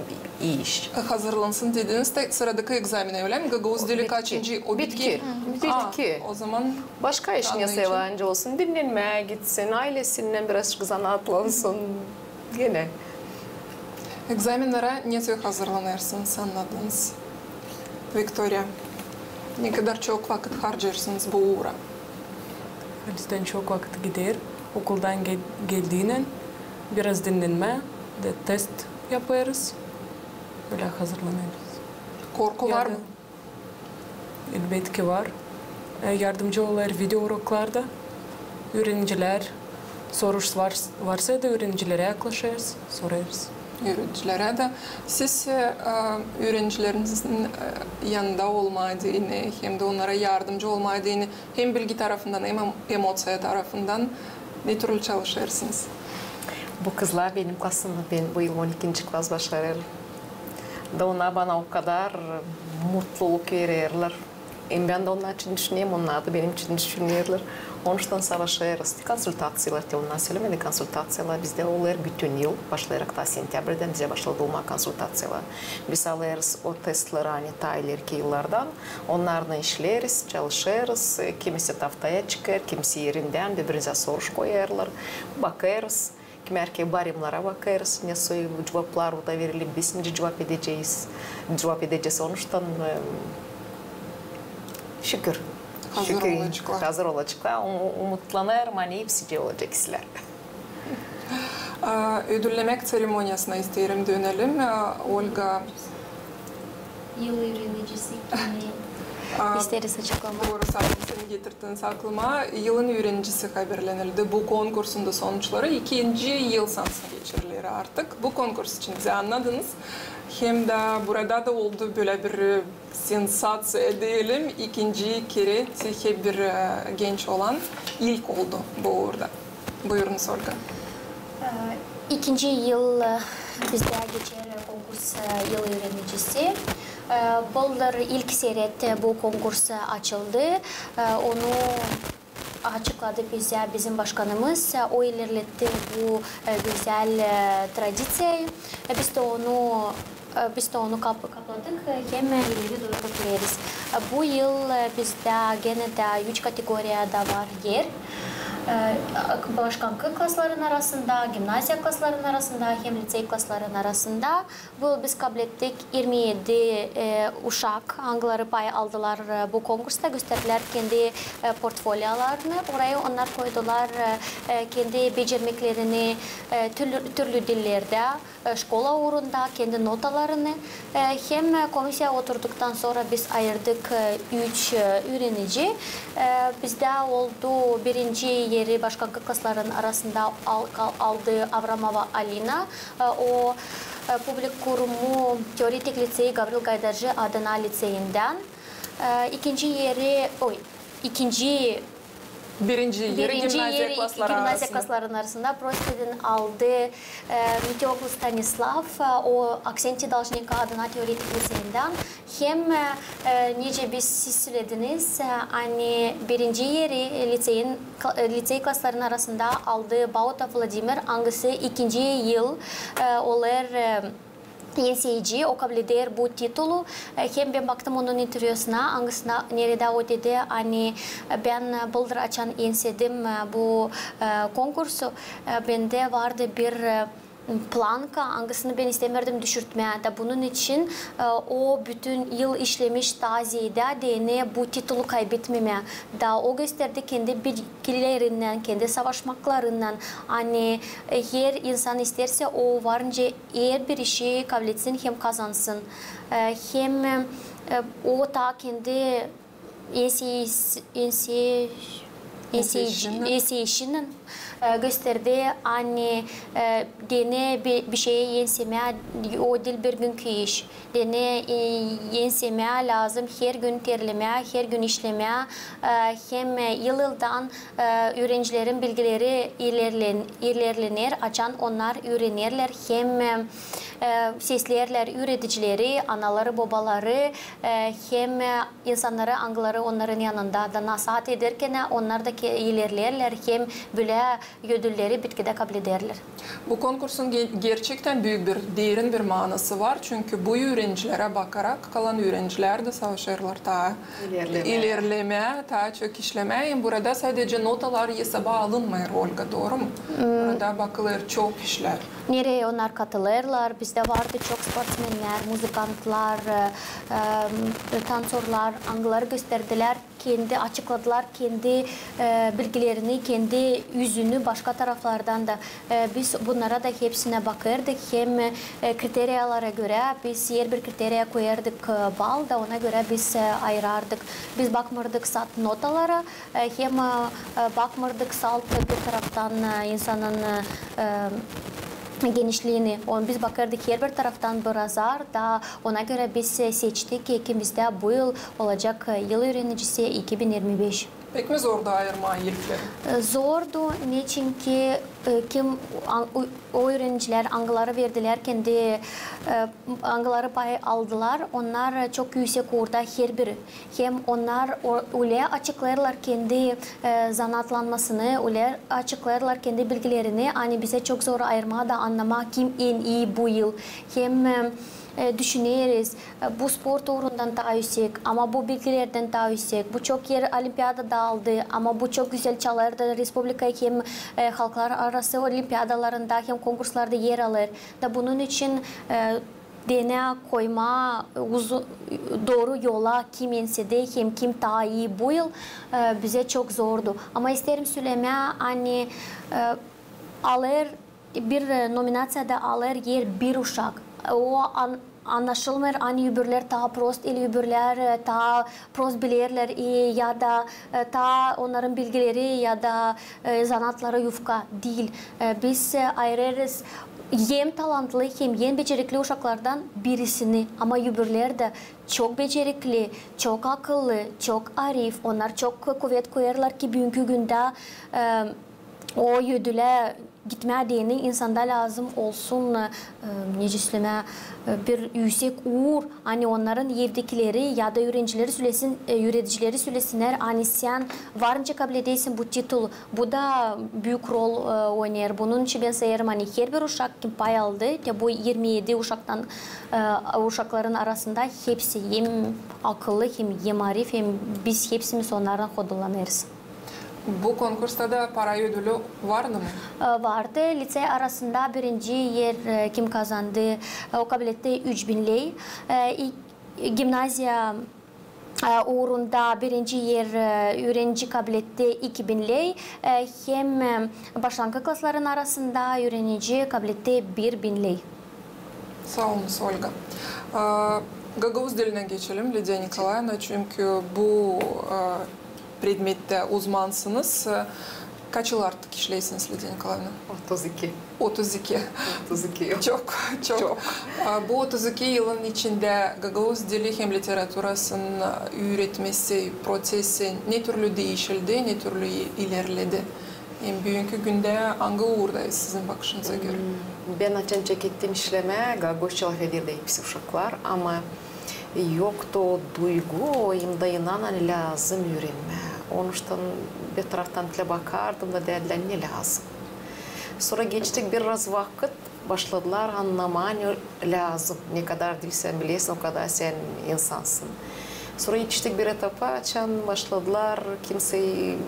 iş. Hazırlansın dediniz de sıradaki egzamine öyle mi? Gagavuz dili kaçıncı? O bitki. Bitki. O zaman başka iş neyse varınca olsun, dinlenmeye gitsin, ailesinden biraz zanatlansın. Yine. Egzaminlere ne tür hazırlanırsınız anladınız? Victoria. Ne kadar çok vakit harcarsınız bu uğra? Bizden çok vakit gider. Okuldan geldiğinde biraz dinlenme, de test yaparız. Böyle hazırlanırız. Korku var mı? Elbette var. Yardımcı olur video uroklarda. Öğrenciler soruş varsa da öğrencilere yaklaşırız, sorarız. Öğrencilere de. Siz öğrencilerinizin yanında olmadığını hem de onlara yardımcı olmadığını hem bilgi tarafından hem emosiya tarafından ne türlü çalışırsınız? Bu kızlar benim klasımda. Ben bu yıl 12. klas başlarım. Da onlar bana o kadar mutluluk verirler. Ben de onun için düşünüyorum, onun adı benim için düşünüyorlar. Ondan savaşıyoruz. Konsultasyyalar, ondan söylemedi konsultasyyalar. Bizde olur bütün yıl, başlayarak da sentyabrdan bize başladı olma konsultasyyalar. Biz alırız o testleri hani ta ileriki yıllardan. Onlarla işleriz, çalışırız. Kimisi haftaya çıkar, kimisi yerinden birbirimize soruş koyarlar. Bakarız. Kimerke barimlara bakarız. Ne soyu cevaplar da verelim. Biz ne cevap edeceğiz. Cevap edeceğiz. Ondan şükür. Hazır olacaklar. Umutlanırım. Hani hepsi olacak işler. Ödüllemek seremoniyasına isterim dönelim. Olga. Yıl öğrenicisi İsteriz açıklama. Doğru seni getirdiniz aklıma. Yılın öğrencisi haberlenildi. Bu konkursun da sonuçları 2. yıl sansına geçirilir artık. Bu konkurs için bize anladınız. Hem de burada da oldu böyle bir sensasyon diyelim. 2. kere hep bir genç olan ilk oldu bu uğurda. Buyurunuz Olga. 2. yıl bizde geçer konkurs yıl öğrenicisi. Bollar ilk seyret bu kongres açıldı. Onu açıkladı bize bizim başkanımız. O ilerletti bu güzel tradisyayı. Biz de onu kapladık. Hem ileri doğru götürüyoruz. Bu yıl bizde gene de 3 kategoriyada var yer. Başkanlık klasların arasında, gimnaziya klasların arasında, hem lisey klasların arasında. Bu biz kabul ettik. 27 uşak hangileri pay aldılar bu konkursta, gösterdiler kendi portfolyolarını. Oraya onlar koydular kendi becermeklerini türlü dillerde, şkola uğrunda kendi notalarını. Hem komisya oturduktan sonra biz ayırdık 3 öğrenici. Bizde oldu birinci yeri başkanlık klasların arasında aldı Avramova Alina. O publik kurumu teoretik liseyi Gavril Gaydarcı Adana liseyinden. Birinci yeri gimnaziya klasların arasında Prosted'in aldı Meteoklu Stanislav, o Aksenti Dalşnika Adana teoretik liseyinden. Hem nice biz siz söylediniz, hani birinci yeri lisey klasların arasında aldı Bauta Vladimir, hangisi 2. yıl olur NCAG, o kabul eder bu titulu. Hem ben baktım onun intervüsüne, hangisine nerede o dedi, hani ben buldur açan ensedim bu konkursu. Bende vardı bir planka, hangisini ben istemirdim düşürtmeye. Bunun için o bütün yıl işlemiş taziyede DNA bu titulu kaybetmeme. Da o gösterdi kendi bilgilerinden, kendi savaşmaklarından. Hani her insan isterse o varınca eğer bir işi kabul etsin hem kazansın. Hem o da kendi NCAG'nin gösterdi, hani dene bir şeye yensemeye, o dil bir günkü iş. Dene yensemeye lazım, her gün terlemeye, her gün işlemeye. Hem yıldan öğrencilerin bilgileri ilerlenir, açan onlar öğrenirler. Hem seslerler üreticileri, anaları, babaları, hem insanları, angları onların yanında da nasihat ederken onlar da ilerlerler, hem böyle ödülleri bitkide kabul ederler. Bu konkursun gerçekten büyük bir, derin bir manası var. Çünkü bu öğrencilere bakarak kalan öğrenciler de savaşırlar daha ilerleme, daha çok işleme. Burada sadece notalar hesaba alınmıyor Olga, doğru mu? Burada bakılır çok işler. Nereye onlar katılırlar? Bizde vardı çok sportsmenler, müzikantlar, dansörler, angıları gösterdiler. Kendi açıkladılar kendi bilgilerini, kendi yüzünü başka taraflardan da. Biz bunlara da hepsine bakırdık. Hem kriteriyalara göre biz yer bir kriteriya koyardık bal da ona göre biz ayırardık. Biz bakmırdık salt notalara, hem bakmırdık salt bir taraftan insanın genişliğini. Biz bakardık her bir taraftan bir azar da ona göre biz seçtik ki ikimizde bu yıl olacak yıl öğrenicisi 2025. Pek mi zordu ayırma ilkleri? Zordu. Niçinki kim öğrenciler angıları verdiler, kendi angıları pay aldılar. Onlar çok yüksek orada her biri. Hem onlar öyle açıklarlar kendi zanatlanmasını, öyle açıklarlar kendi bilgilerini. Hani bize çok zor ayırma da anlamak kim en iyi bu yıl. Hem düşünürüz. Bu spor uğrundan daha yüksek ama bu bilgilerden daha yüksek. Bu çok yer olimpiyada aldı ama bu çok güzel çalardı. Respublika hem halklar arası olimpiyadalarında hem konkurslarda yer alır. Da bunun için DNA koyma, doğru yola kim ensede hem kim daha iyi bu yıl bize çok zordu. Ama isterim söyleme hani alır bir nominasyada alır yer bir uşak. O anlaşılmır, hani öbürler daha prost, öbürler daha prost bilirler ya da daha onların bilgileri ya da zanatları yufka değil. Biz ayırırız hem talantlı hem en becerikli uşaklardan birisini ama öbürler de çok becerikli, çok akıllı, çok arif. Onlar çok kuvvet koyarlar ki bugünkü günde o ödüle gitmediğini insanda lazım olsun necisine bir yüksek uğur. Hani onların evdekileri ya da öğrencileri söylesin, yöneticileri söylesinler. Hani sen varınca kabul edeysin bu titul. Bu da büyük rol oynar. Bunun için ben sayarım hani her bir uşak kim pay aldı. Ya bu 27 uşakların arasında hepsi hem akıllı hem arif hem biz hepsimiz onlardan kodlanırız. Bu konkursta da para ödülü vardı mı? Vardı. Lise arasında birinci yer kim kazandı? O kabul etti 3000 lei. Gimnazya uğrunda birinci yer öğrenci kabul etti 2000 lei. Hem başlangıç klasların arasında öğrenci kabul etti 1000 lei. Sağ olun Olga. Gagavuz diline geçelim Lidya Nikolayevna, çünkü bu predmette uzmansınız. Kaç yıl artık işleysiniz Lidya Nikolayevna? 32. 32. 32 yıl. Çok. Bu 32 yılın içinde Gagavuz dili hem literatürasının üretmesi prosesi ne türlü değişildi, ne türlü ilerledi? Bugünkü günde hangi uğurdayız sizin bakışınıza göre? Ben açınca gittim işleme, Gagavuzca lafedirde hepsi uşaklar ama yoktu o duygu, oyumda inan lazım öğrenme. Onun için bir taraftan bile bakardım da dediler ne lazım. Sonra geçtik biraz vakit, başladılar anlama ne lazım. Ne kadar dil sen biliyorsun, o kadar sen insansın. Sonra geçtik bir etapa, başladılar kimseyi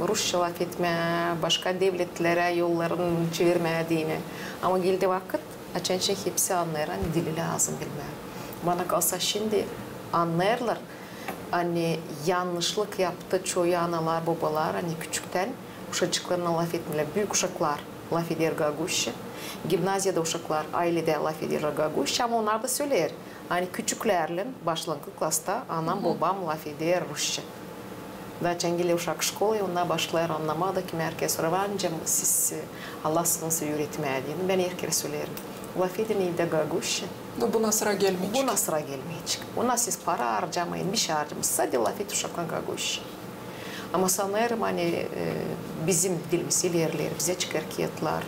Rusça laf etme, başka devletlere yollarını çevirmediğini. Ama geldi vakit, açınca hepsi anlayan dili lazım bilmem. Bana kalsa şimdi anlarlar. Hani yanlışlık yaptı çoğu analar, babalar, hani küçükten uşaklarına laf etmeler. Büyük uşaklar laf eder Gagavuzca. Gimnaziyada uşaklar ailede laf eder Gagavuzca ama onlar da söyler. Hani küçüklerle başlangıç klasta anam babam laf eder Rusça. Da çengeli uşak şkolaya onlar başlar anlamadı ki merkez soravanca siz Allah'sınız öğretmediğini ben herkese söylerim. Laf edin evde Gagavuzca. Buna sıra gelmeyecek. Buna sıra gelmeyecek. Ona siz para harcamayın, bir şey harcamayın. Sadece laf et uşaktan Gagavuzca. Ama sanırım hani bizim dilimiz ilerler, bize çıkar kağıtlar,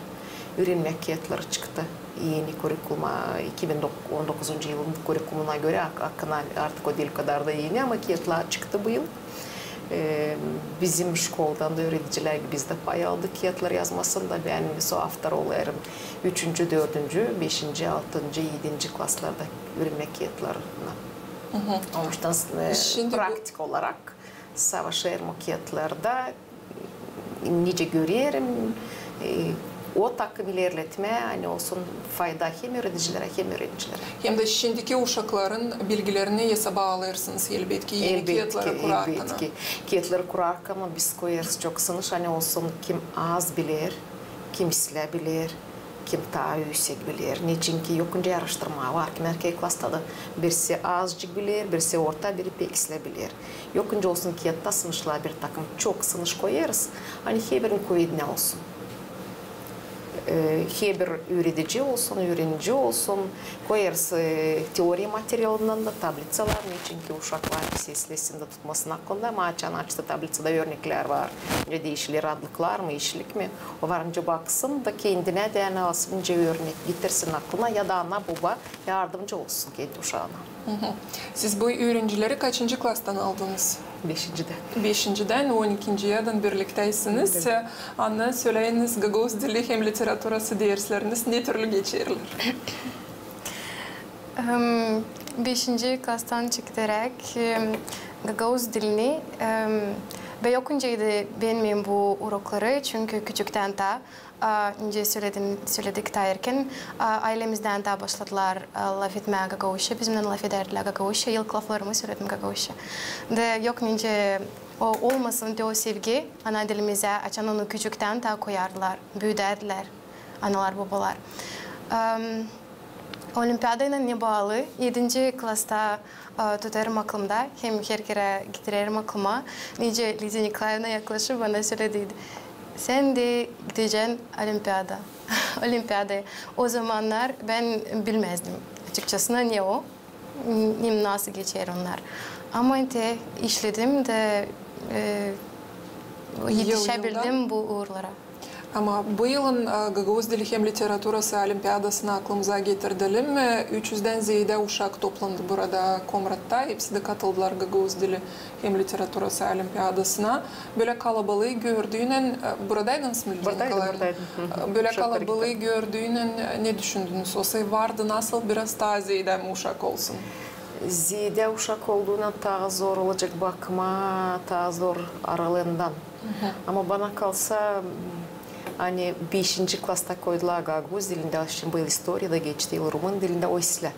öğrenmek kağıtları çıktı. Yeni kurikuluma, 2019 yılın kurikulumuna göre artık o dil kadar da yeni ama kağıtlar çıktı bu yıl. Bizim şkoldan da öğreticiler bizde pay aldık kağıtlar yazmasında. Ben aftar olayım 3. 4. 5. 6. 7. klaslarda öğrenmek kağıtlarına. Onun için praktik olarak savaşırım o kağıtlarda. Nice görüyorum. O takım ilerletme hani olsun fayda hem öğreticilere hem öğrencilere. Hem de şimdiki uşakların bilgilerini hesaba alırsınız elbette yeni kağıtları kurarken. Elbette. Kağıtları kurarken ama biz koyarız çok sınış hani olsun kim az bilir, kim isle bilir, kim daha yüksek bilir. Niçin ki yokunca araştırma var ki erkek klasta da birisi azıcık bilir, birisi orta, biri pek isle bilir. Yokunca olsun kağıtta sınışlar bir takım çok sınış koyarız. Hani her birini koyduğuna olsun. Heber üretici olsun, öğrenci olsun, koyarız teori materyalından da tablitsalar, çünkü uşaklar seslesinde tutmasın hakkında, ama açtı tablitsada örnekler var. Değişilir adlıklar mı, işlik mi? O varınca baksın da kendine de alsın, örnek getirsin aklına ya da ana baba yardımcı olsun kendi uşağına. Siz bu öğrencileri kaçıncı klastan aldınız? 5'den. 5'den 12. yıldan birlikteysiniz. Anna söyleyiniz, Gagavuz dili hem literatürası dersleriniz ne türlü geçerler? 5. klastan çıkarak Gagavuz dilini ve okuncaydı benim bu urokları çünkü küçükten de önce söyledik de erken ailemizden de başladılar laf etmeye Gagavuzca. Bizimle laf ederdiler Gagavuzca. Yıllık laflarımı söyledim Gagavuzca. De yok nince olmasın diye o sevgi ana dilimize açan onu küçükten de koyardılar. Büyüderdiler analar babalar. Olimpiyadayla ne bağlı? 7. klasta tutarım aklımda. Hem her kere getirerim aklıma. Nice Liza Nikolaevna yaklaşıp bana söyledi. Sen de gideceksin olimpiyada. Olimpiyadaya. O zamanlar ben bilmezdim. Açıkçası ne o? Nasıl geçer onlar. Ama de işledim de yetişebildim bu uğurlara. Ama bu yılın Gagavuz dili hem literatürası olimpiyadasına aklımıza getirdilim. 300'den ziyade uşak toplandı burada Komrat'ta. Hepsi de katıldılar Gagavuz dili hem literatürası olimpiyadasına. Böyle kalabalığı gördüğünden, buradaydınız mı? Buradaydım. Böyle kalabalığı gördüğünden ne düşündünüz? O sayı vardı, nasıl biraz daha ziyade mi uşak olsun? Ziyade uşak olduğuna daha zor olacak bakma, daha zor aralığından. Ama bana kalsa hani 5. klasta koydular Gagavuz dilinde, şimdi bu istoriyada geçti, Rumun dilinde o isle.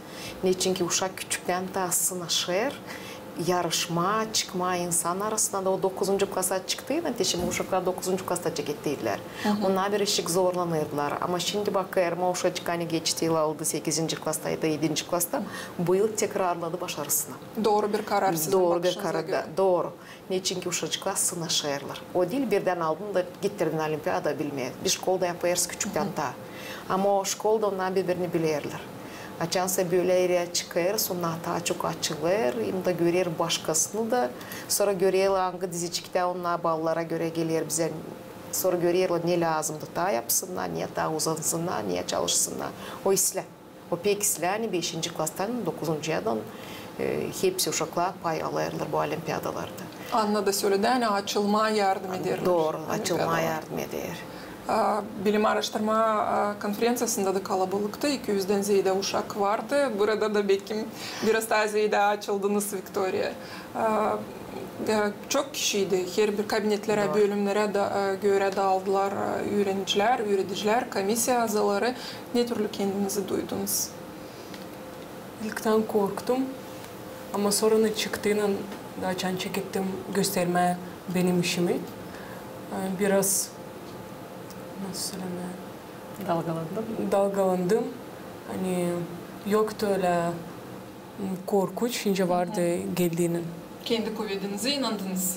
Ne çünkü uşak küçükten daha sınaşır, yarışma, çıkma insan arasında da o 9. klasa çıktığında, şimdi uşaklar 9. klasta çekettiydiler. Onlar bir işik zorlanırdılar. Ama şimdi bakıyorum, o uşacık hani geçti, aldı 8. klasta ya da 7. klasta, bu yıl tekrarladı başarısını. Doğru bir karar sizin Doğru bir bakışınıza karar, göre. doğru. Ne çünkü uşacıklar sınaşırlar. O dil birden aldın da getirdin olimpiyada bilmeye. Bir şkolda yaparız küçükten daha. Ama o şkolda onlar birbirini bilirler. Açansa böyle yere çıkar, sonra daha çok açılır, hem de görür başkasını da. Sonra görürler hangi dizicikte onlar ballara göre gelir bize. Sonra görürler ne lazımdı daha yapsınlar, niye daha uzansınlar, niye çalışsınlar. O isle. O pek isle, hani 5. klastan 9. yadan hepsi uşaklar pay alırlar bu olimpiyadalarda. Anna da söyledi, hani açılmaya yardım ederler. Doğru, açılmaya yardım eder. Bilim Araştırma Konferansiyasında da kalabalıkta 200'den ziyade uşak vardı. Burada da belki biraz daha ziyade açıldınız Victoria. Çok kişiydi. Her bir kabinetlere, bölümlere göre dağıldılar öğrenciler, öğreticiler, komisya azaları. Ne türlü kendinizi duydunuz? İlkten korktum. Ama sonra çıktığında açan çekittim göstermeye benim işimi. Biraz nasıl söyleyeyim? Dalgalandım. Hani yoktu öyle korkunç, şimdi vardı geldiğinin. Kendi kuvvetinize inandınız.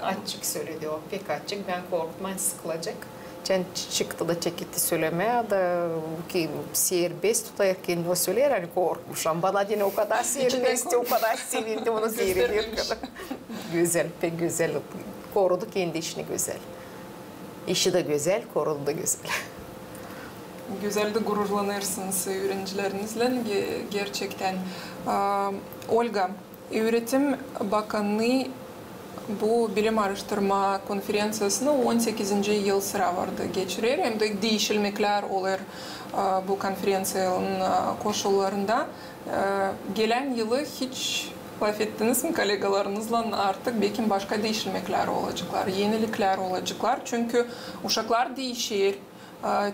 Açık söyledi o, pek açık. Ben korkmayın, sıkılacak. Sen çıktı da çekitti söylemeye de ki serbest tutarken o söyler hani korkmuşum. Bana yine o kadar serbest, o kadar sevindi onu seyrediyor. Güzel, pek güzel. Korudu kendi işini güzel. İşi de güzel, korudu da güzel. Güzel de gururlanırsınız öğrencilerinizle gerçekten. Olga, Öğretim Bakanlığı bu Bilim Araştırma Konferansiyası'na 18. yıl sıra vardı geçirir. Hem de değişilmekler olur bu konferansiyanın koşullarında. Gelen yılı hiç laf ettiniz mi kolegalarınızla, artık belki başka değişilmekler olacaklar, yenilikler olacaklar. Çünkü uşaklar değişir,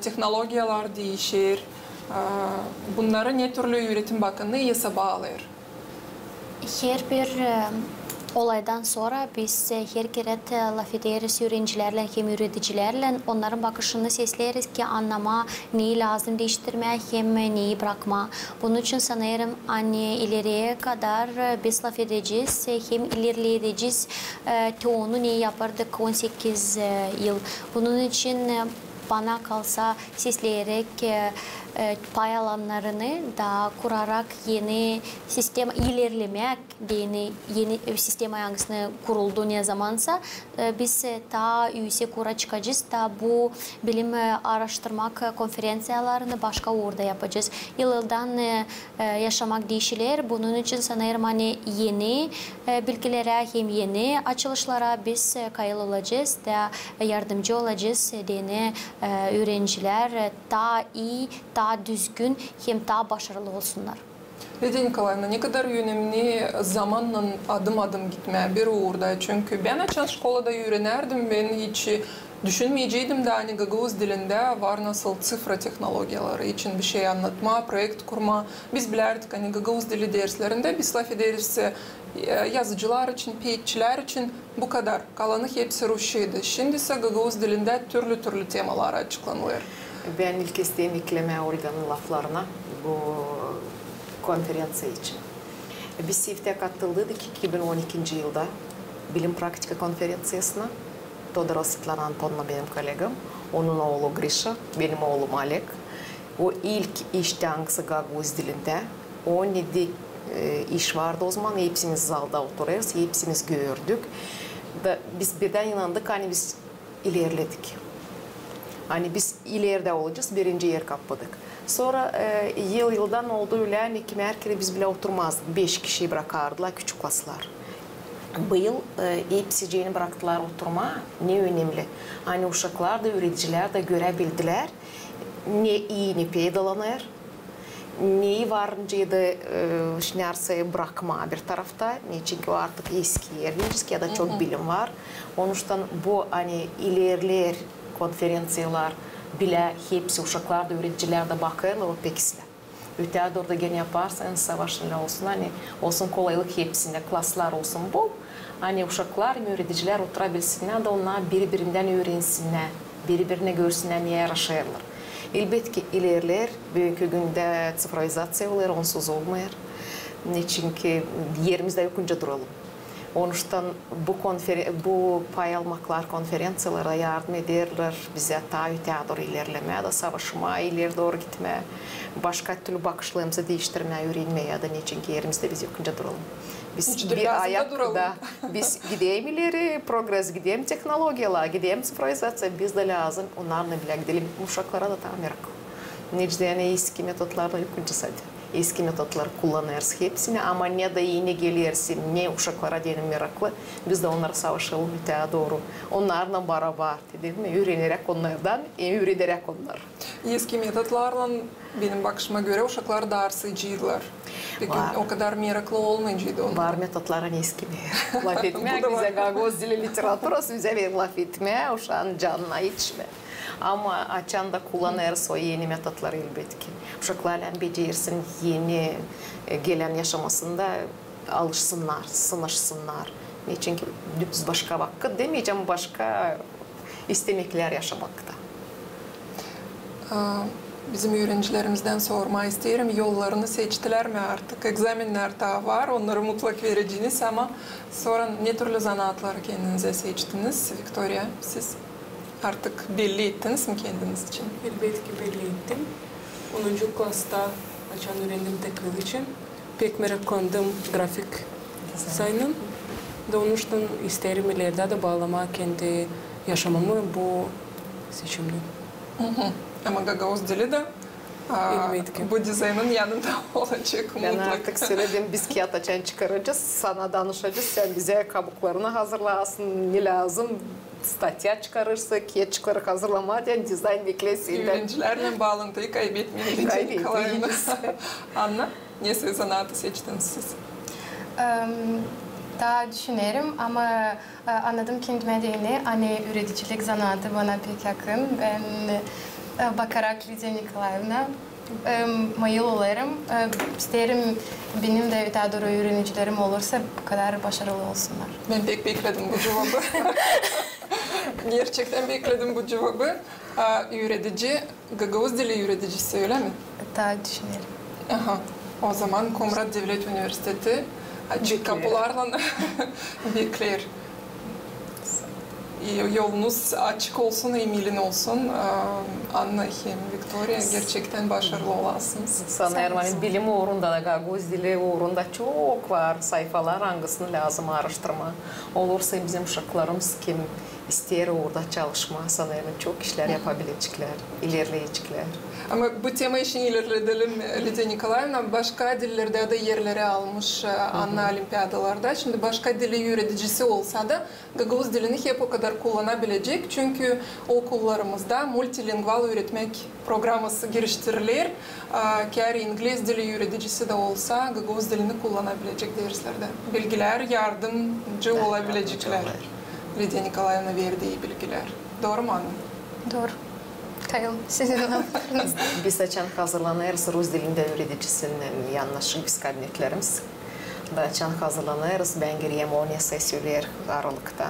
teknolojiyalar değişir. Bunları ne türlü Öğretim Bakanlığı hesaba alır? Her bir olaydan sonra biz her kere laf ederiz öğrencilerle hem öğreticilerle, onların bakışını sesleriz ki anlama, neyi lazım değiştirmeye hem neyi bırakma. Bunun için sanırım ileriye kadar biz laf edeceğiz, hem ilerleyeceğiz. Onu neyi yapardık 18 yıl. Bunun için bana kalsa sizleyerek pay alanlarını da kurarak yeni sistem ilerlemek, yeni sistem ayağısını kuruldu ne zamansa biz ta üyesi kura çıkacağız da bu bilim araştırmak konferansiyalarını başka orada yapacağız. Yıldan yaşamak değişilir. Bunun için sanırım hani yeni bilgilere hem yeni açılışlara biz kayıt olacağız da yardımcı olacağız dene öğrenciler daha iyi, daha düzgün hem daha başarılı olsunlar. Lidia Nikolayevna, ne kadar önemli zamanla adım adım gitmeye bir uğurda. Çünkü ben açan şkolada öğrenirdim, ben hiç düşünmeyecektim de hani Gagavuz dilinde var nasıl sıfır teknolojileri için bir şey anlatma, projekt kurma. Biz bilirdik hani Gagavuz dili derslerinde biz laf ederiz yazıcılar için, peyitçiler için bu kadar. Kalanı hepsi Rusçaydı. Şimdi ise Gagavuz dilinde türlü temalar açıklanıyor. Ben ilk isteğim ekleme Olga'nın laflarına bu konferansiya için. Biz SIF'te katıldık 2012 yılda bilim praktika konferansiyasına. Todor Svetlana Antonova benim kolegam, onun oğlu Grisha, benim oğlum Alek. O ilk iş tanesi Gagavuz dilinde. 17 iş vardı o zaman, hepsimiz zalda oturuyoruz, hepsimiz gördük. Ve biz birden inandık, hani biz ilerledik. Hani biz ileride olacağız, birinci yer kapladık. Sonra yıldan oldu öyle, hani merkeze biz bile oturmazdık. 5 kişiyi bırakardılar, küçük klaslar. Bu yıl hepsi bıraktılar oturma, ne önemli. Hani uşaklar da, öğreticiler de görebildiler. Ne iyi, ne faydalanır. Neyi varınca da şinersayı bırakma bir tarafta. Ne çünkü artık eski yerleriz ya da çok bilim var. Onun için bu hani ilerler konferansiyalar bile hepsi uşaklar da, öğreticiler de bakıyorlar o pekisle. Öte doğru da gene yaparsanız savaşınla olsun, hani olsun kolaylık hepsinde, klaslar olsun bol. Hani uşaklar, öğreticiler oturabilsinler de onlar birbirinden öğrensinler, birbirine görsünler neye yaraşırlar. Elbette ilerler, bugünkü günde sıfıralizasyon olur, onsuz olmuyor. Çünkü yerimizde yokunca duralım. Onun için bu pay almaklar, konferansiyalara yardım ederler, bize ta öteye doğru ilerlemeye de savaşmaya, ileri doğru gitmeye, başka türlü bakışlarımızı değiştirmeye, öğrenmeye de çünkü yerimizde biz yokunca duralım. Biz bir ayakta, biz gidelim ileri, progres gidelim, teknolojiyalar gidelim, sıfıralizasyon biz de lazım, onlarla bile gidelim, uşaklara da tam meraklı. Necdene eski metotlarla yokunca sadece. Eski metotları kullanırız hepsini ama ne de yeni gelirsin, ne uşaklara diyelim meraklı. Biz de onlara savaşalım öteye doğru. Onlarla beraber değil mi? Öğrenerek onlardan, öğrenerek onlar. Eski metotlarla benim bakışıma göre uşaklar da arsayıcıydılar. Peki o kadar meraklı olmayıcıydı onlar. Var metotların eski mi? Laf etmek bize Gagavuz dili literatürası bize bir laf etmeye, uşağın canına içme. Ama açan da kullanırsa o yeni metotlar elbette ki. Uşaklarla becersin yeni gelen yaşamasında alışsınlar, sınırsınlar. Çünkü düz başka vakit demeyeceğim, başka istemekler yaşamakta. Bizim öğrencilerimizden sorma isterim. Yollarını seçtiler mi artık? Egzaminler daha var. Onları mutlak vereceğiniz ama sonra ne türlü zanaatları kendinize seçtiniz? Victoria, siz artık belli ettiniz mi kendiniz için? Elbette ki belli ettim. 10. klasta açan öğrendim tekrar için. Pek meraklandım grafik dizaynın. Onun için isterim ileride de bağlamak kendi yaşamımı bu seçimde. Ama Gagavuz dili de bu dizaynın yanında olacak Ben mutlaka. artık söyledim, biz kağıt açan çıkaracağız, sana danışacağız, sen bize kabuklarını hazırlasın, ne lazım, statya çıkarırsa, kağıt çıkarır hazırlama diye dizayn beklesin. Öğrencilerle bağlantıyı kaybetmeyin. Kaybetmeyiz. Anna, ne sanatı seçtiniz siz? Daha düşünelim ama anladım kendime de yine hani üreticilik zanaatı bana pek yakın. Ben bakarak Lidia Nikolayevna mayıl olarım. İsterim benim de daha doğru öğrencilerim olursa bu kadar başarılı olsunlar. Ben pek bekledim bu cevabı. Gerçekten bekledim bu cevabı. Üretici, Gagavuz dili üreticisi öyle mi? Daha düşünelim. Aha. O zaman Komrat Devlet Üniversitesi açık kapılarla bekler. Yolunuz açık olsun, emin olsun. Anna hem Victoria gerçekten başarılı olasınız. Sanırım bilim uğrunda da Gagavuz dili uğrunda çok var sayfalar, hangisini lazım araştırma. Olursa bizim uşaklarımız kim ister orada çalışma, sanırım çok işler yapabilecekler, ilerleyecekler. Ama bu tema için ilerleyelim Lidya Nikolayevna. Başka dillerde de yerleri almış Anna Olimpiyadalarda. Şimdi başka dili öğreticisi olsa da Gagavuz dilini hep o kadar kullanabilecek. Çünkü okullarımızda multilingval öğretmek programı geliştirilir. Eğer İngiliz dili öğreticisi de olsa Gagavuz dilini kullanabilecek derslerde. Bilgiler yardımcı olabilecekler. Lidya Nikolayevna verdiği bilgiler. Doğru mu Anna? Doğru. Kayıl, sizin anlatırınız. Biz açan hazırlanırız Rus dilinde öğreticisinin yanlışık biz kabinetlerimiz. Da açan hazırlanırız. Ben gireyim 10 sesyoner Aralık'ta.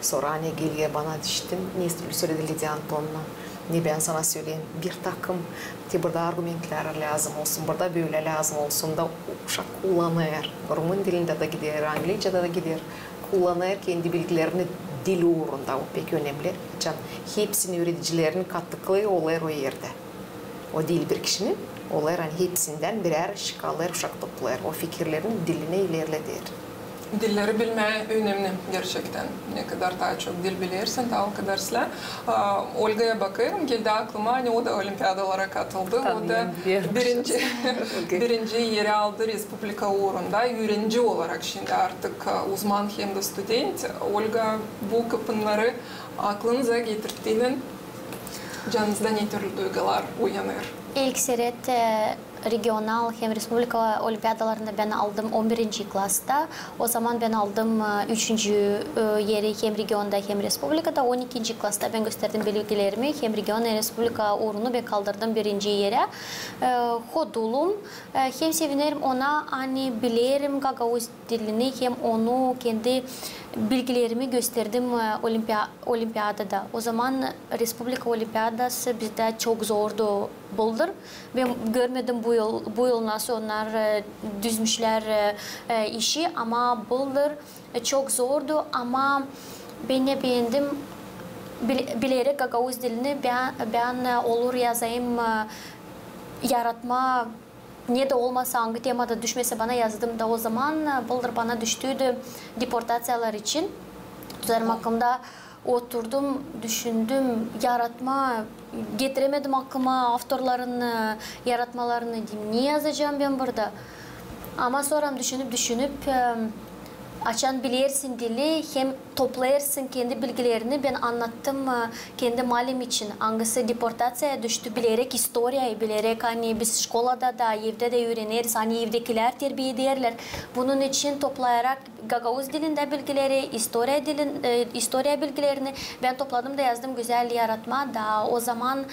Sonra anne geliyor bana düştün. Ne söyledi Lidya Anton'la? Ne ben sana söyleyeyim. Bir takım burada argumentler lazım olsun. Burada böyle lazım olsun da uşak kullanır. Rumun dilinde de gider, İngilizce'de de gider. Kullanır kendi bilgilerini dil uğrunda, o pek önemli. Hepsini öğreticilerin kattıkları olur o yerde. O dil bir kişinin, onlar hepsinden birer şıkallar, uşak toplar. O fikirlerin diline ilerledir. Dilleri bilme önemli gerçekten. Ne kadar daha çok dil bilirsin, daha o kadar silah. Olga'ya bakıyorum, geldi aklıma, hani o da olimpiyadalara katıldı. O da birinci yeri aldı Respublika uğrunda. Öğrenci olarak şimdi artık uzman hem de student. Olga bu kapınları aklınıza getirdiğinin canınızda ne tür duygular uyanır? İlk seret regional hem Respublika Olimpiyadalarında ben aldım 11. klasta. O zaman ben aldım 3. yeri hem regionda hem Respublika'da. 12. klasta ben gösterdim bilgilerimi. Hem region hem Respublika uğrunu ben kaldırdım 1. yere. Hodulum. Hem sevinirim ona hani bilirim Gagavuz dilini hem onu kendi bilgilerimi gösterdim olimpiyadada. O zaman Respublika Olimpiyadası bizde çok zordu buldur. Ben görmedim bu yıl nasıl onlar düzmüşler işi ama buldur çok zordu ama ben ne beğendim bilerek Gagavuz dilini ben olur yazayım yaratma ne de olmasa hangi temada düşmese bana yazdım da o zaman buldur bana düştüydü deportasyalar için. Üzerime hakkımda oturdum, düşündüm, yaratma, getiremedim aklıma autorların yaratmalarını diyeyim. Niye yazacağım ben burada? Ama sonra düşünüp açan bilirsin dili hem toplayarsın kendi bilgilerini ben anlattım kendi malim için hangisi deportasyaya düştü bilerek historiyayı bilerek hani biz şkolada da evde de öğreniriz hani evdekiler terbiye ederler bunun için toplayarak Gagavuz dilinde bilgileri historia bilgilerini ben topladım da yazdım güzel yaratma da o zaman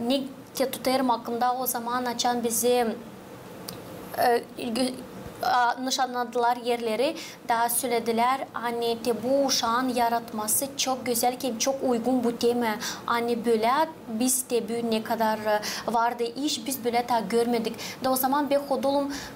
ne tutarım aklımda o zaman açan bizi nişanladılar yerleri daha söylediler hani bu uşağın yaratması çok güzel ki çok uygun bu tema hani böyle biz de ne kadar vardı iş biz böyle daha görmedik da o zaman ben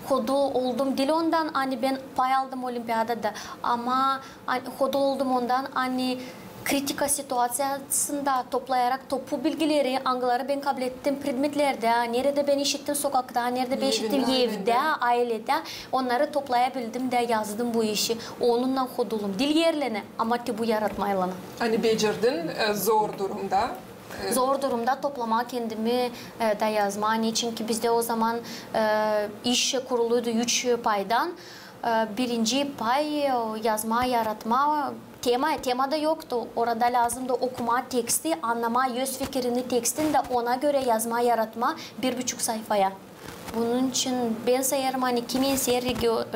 hodul oldum dil ondan hani ben pay aldım olimpiyadada ama hani, hodul oldum ondan hani kritika situasyasında toplayarak topu bilgileri, anıları ben kabul ettim predmetlerde, nerede ben işittim sokakta, nerede ben işittim evde, ailede, onları toplayabildim de yazdım bu işi. Onunla hodulum. Dil yerlerine ama bu yaratmayla. Hani becerdin zor durumda. Zor durumda toplama kendimi da yazma. Çünkü bizde o zaman iş kuruluydu 3 paydan. Birinci pay yazma, yaratma, tema da yoktu. Orada lazımdı okuma teksti, anlama, yüz fikrini tekstin de ona göre yazma, yaratma 1,5 sayfaya. Bunun için ben sayarım hani kimin seyer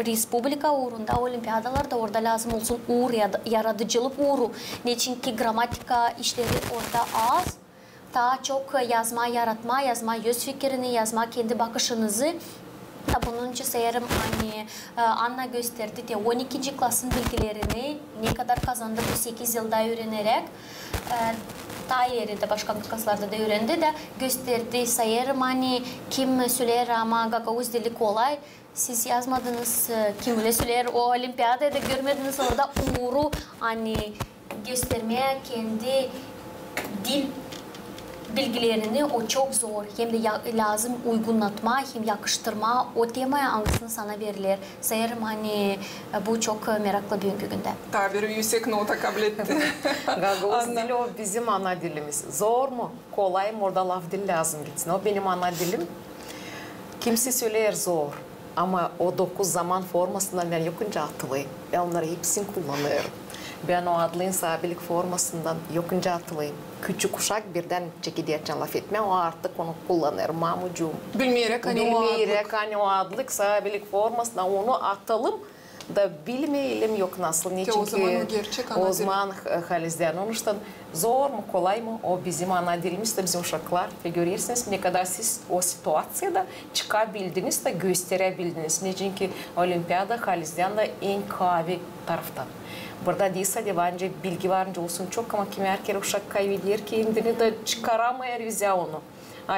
Respublika uğrunda, olimpiyadalarda orada lazım olsun uğur, yaratıcılık uğru. Niçin ki gramatika işleri orada az. Daha çok yazma, yaratma, yazma, yüz fikrini, yazma, kendi bakışınızı. Bunun için sayarım hani Anna gösterdi de 12. klasın bilgilerini ne kadar kazandı bu 8 yılda öğrenerek daha ileri de başka klaslarda da öğrendi de gösterdi sayarım hani kim söyler ama Gagavuz dili kolay siz yazmadınız kim öyle söyler o olimpiyada da görmediniz orada uğru hani göstermeye kendi dil bilgilerini o çok zor. Hem de lazım uygunlatma, hem yakıştırma. O temaya hangisini sana verilir? Sayarım hani bu çok meraklı bir günde. Tabii yüksek nota kabul etti. Gagavuz dili o bizim ana dilimiz. Zor mu? Kolay mı? Orada laf dil lazım gitsin. O benim ana dilim. Kimse söyler zor. Ama o 9 zaman formasından ben yokunca atılayım. Ben onları hepsini kullanıyorum. Ben o adlı insabilik formasından yokunca atılayım. Küçük uşak birden çekidiyetçen laf etme. O artık onu kullanırım. Mamucuğum. Bilmeyerek hani o adlık sabilik formasından onu atalım da bilmeyelim yok nasıl. Ne o zaman o gerçek ana dil. O zaman halizden. Onun için zor mu kolay mı? O bizim ana dilimiz de bizim uşaklar. Ve görürsünüz ne kadar siz o situasyada çıkabildiniz de gösterebildiniz. Ne çünkü olimpiyada halizden de en kavi taraftan. Burada değilse de bence bilgi varınca olsun çok ama kimi erkek uşak kaybeder kendini de çıkaramayar bize onu.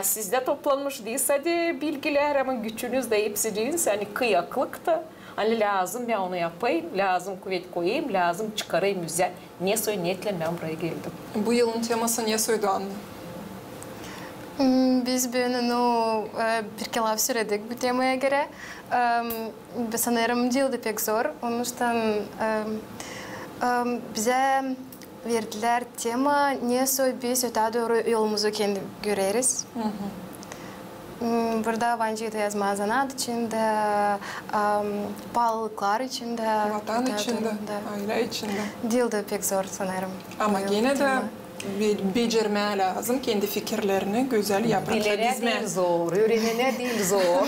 Sizde toplanmış değilse de bilgiler ama gücünüz de hepsi değilse hani kıyaklık da hani lazım ben onu yapayım, lazım kuvvet koyayım, lazım çıkarayım güzel. Ne söyle niyetle ben buraya geldim. Bu yılın teması ne söyledi Anna? Biz onu bir kere söyledik bu temaya göre. Sanırım değildi pek zor. Onun için bize verdiler tema neyse biz öte doğru yolumuzu kendi göreriz. Burada bence de yazma zanat içinde, bağlılıklar içinde, vatan içinde, aile içinde. Değildi pek zor sanırım. Ama yine de becermeye lazım kendi fikirlerini güzel yaprakla Bilene dizme. değil zor, öğrenene değil zor.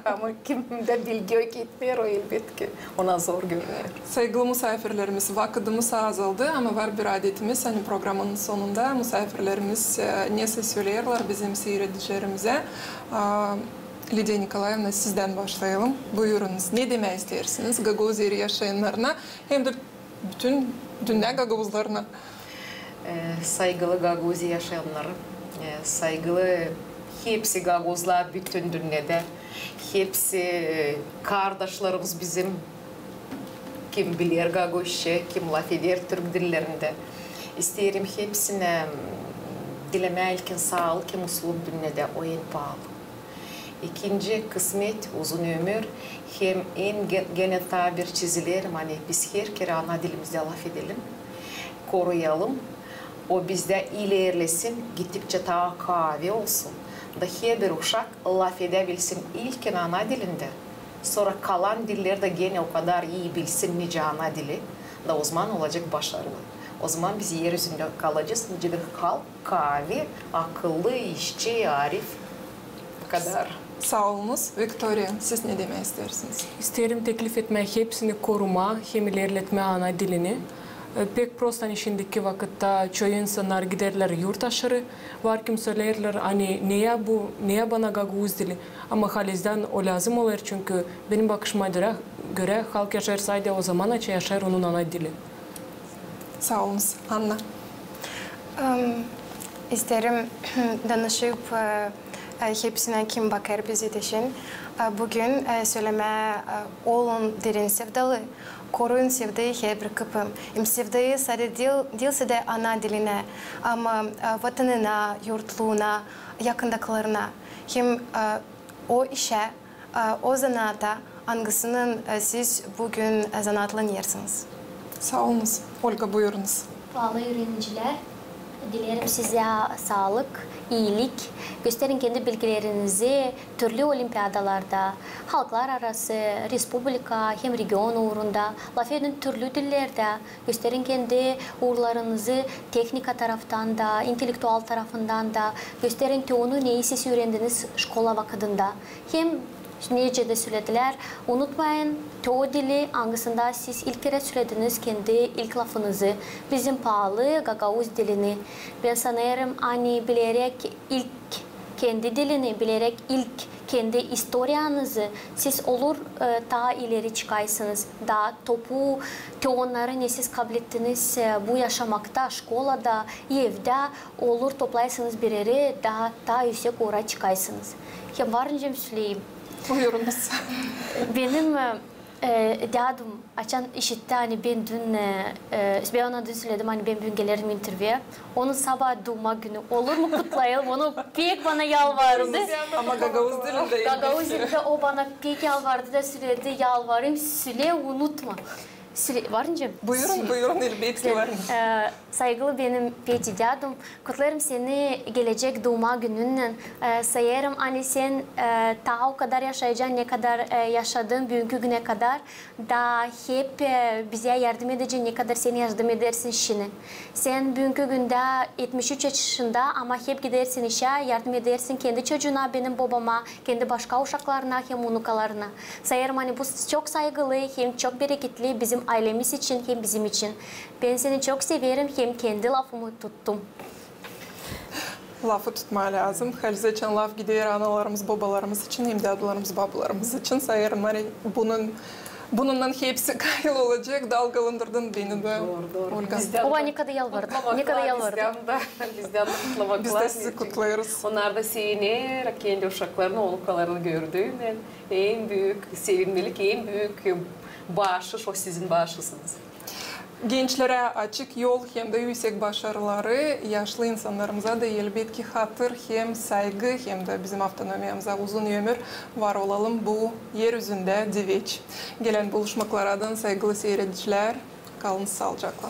Ama kimde bilgi yok etmiyor o elbet ki. Ona zor görünüyor. Saygılı misafirlerimiz, vakitimiz azaldı ama var bir adetimiz. Hani programın sonunda misafirlerimiz neyse söylerler bizim seyredicilerimize. Lidiya Nikolaevna sizden başlayalım. Buyurunuz. Ne demek istersiniz Gagavuz yeri yaşayanlarına hem de bütün dünya Gagavuzlarına? Saygılı Gagavuz yaşayanlar, saygılı hepsi Gagavuzlar bütün dünyada, hepsi kardeşlerimiz bizim, kim bilir Gagavuzca, kim laf eder Türk dillerinde. İsterim hepsine dilemeye ilkin sağlık, mutluluk dünyada o en pahalı. İkinci kısmet, uzun ömür, hem en gene tabir çizilerim, hani biz her kere ana dilimizde laf edelim, koruyalım. O bizde ilerlesin, gittikçe daha kavi olsun. Da her bir uşak laf edebilsin ilkin ana dilinde. Sonra kalan diller de gene o kadar iyi bilsin nice ana dili. Da o zaman olacak başarılı. O zaman biz yeryüzünde kalacağız. Nice bir halk, kavi, akıllı, işçi, arif. Bu kadar. Sağ olunuz. Victoria, siz ne demek istersiniz? İsterim teklif etme hepsini koruma, hem ilerletme ana dilini. Pek prost hani şimdiki vakitte çoğu insanlar giderler yurt aşırı. Var kim söylerler hani neye bana Gagavuz dili. Ama halizden o lazım olur çünkü benim bakışıma göre halk yaşarsaydı o zaman yaşar onun ana dili. Sağ olunuz. Anna. İsterim danışıp hepsine kim bakar bizi için. Bugün söyleme olun derin sevdalı. Koruyun sevdayı her bir kapım. Sevdayı sadece değilse de ana diline ama vatanına, yurtluğuna, yakındakilerine hem o işe, o zanata hangisinin siz bugün zanatlanırsınız. Sağ olunuz. Olga buyurunuz. Pahalı öğrenciler, dilerim size sağlık, iyilik. Gösterin kendi bilgilerinizi türlü olimpiyadalarda, halklar arası, respublika, hem region uğrunda, laf edin türlü dillerde. Gösterin kendi uğurlarınızı teknika taraftan da, intelektüel tarafından da. Gösterin ki onu neyi siz öğrendiniz şkola vakitinde. Hem nece de söylediler. Unutmayın, o dili hangisinde siz ilk kere söylediniz kendi ilk lafınızı. Bizim pahalı Gagavuz dilini. Ben sanırım hani bilerek ilk kendi dilini, bilerek ilk kendi historianızı siz olur daha ileri çıkaysınız. Daha topu, teonları ne siz kabul ettiniz bu yaşamakta, şkolada, evde olur toplaysınız bir yere daha yüksek oraya çıkaysınız. Hem varınca söyleyeyim. Buyurunuz. Benim Dedim, açan işitti hani ben dün, ben ona dün söyledim hani ben dün gelirim interview'e. Onun sabah doğma günü olur mu kutlayalım? Onu pek bana yalvardı. Ama Gagavuz dilinde. Gagavuz dilinde o bana pek yalvardı da söyledi yalvarayım söyle unutma. Varınca. Buyurun elbette var. Saygılı benim Peti dedim. Kutlarım seni gelecek doğma gününden. Sayarım hani sen ta o kadar yaşayacaksın ne kadar yaşadın bugünkü güne kadar da hep bize yardım edeceksin ne kadar sen yardım edersin şimdi. Sen bugünkü günde 73 yaşında ama hep gidersin işe yardım edersin kendi çocuğuna, benim babama, kendi başka uşaklarına hem unukalarına. Sayarım hani bu çok saygılı hem çok bereketli bizim ailemiz için hem bizim için. Ben seni çok severim hem kendi lafımı tuttum. Lafı tutma lazım. Halbuki için laf gider analarımız, babalarımız için hem de adalarımız, babalarımız için. Sayarım hani bunundan hepsi kayıl olacak. Dalgalandırdın beni de. Olga. Oba ne kadar yalvardı. Ne kadar yalvardı. Bizden de kutlamak Biz de sizi kutlayırız. Onlar da sevinir, kendi uşaklarını, onukalarını gördüğünden en büyük sevinmelik, en büyük bağışış o sizin bağışısınız. Gençlere açık yol hem de yüksek başarıları yaşlı insanlarımıza da elbette hatır hem saygı hem de bizim avtonomiyamıza uzun ömür var olalım bu yeryüzünde diveç. Gelen buluşmalardan saygılı seyrediciler kalın sağlıcakla.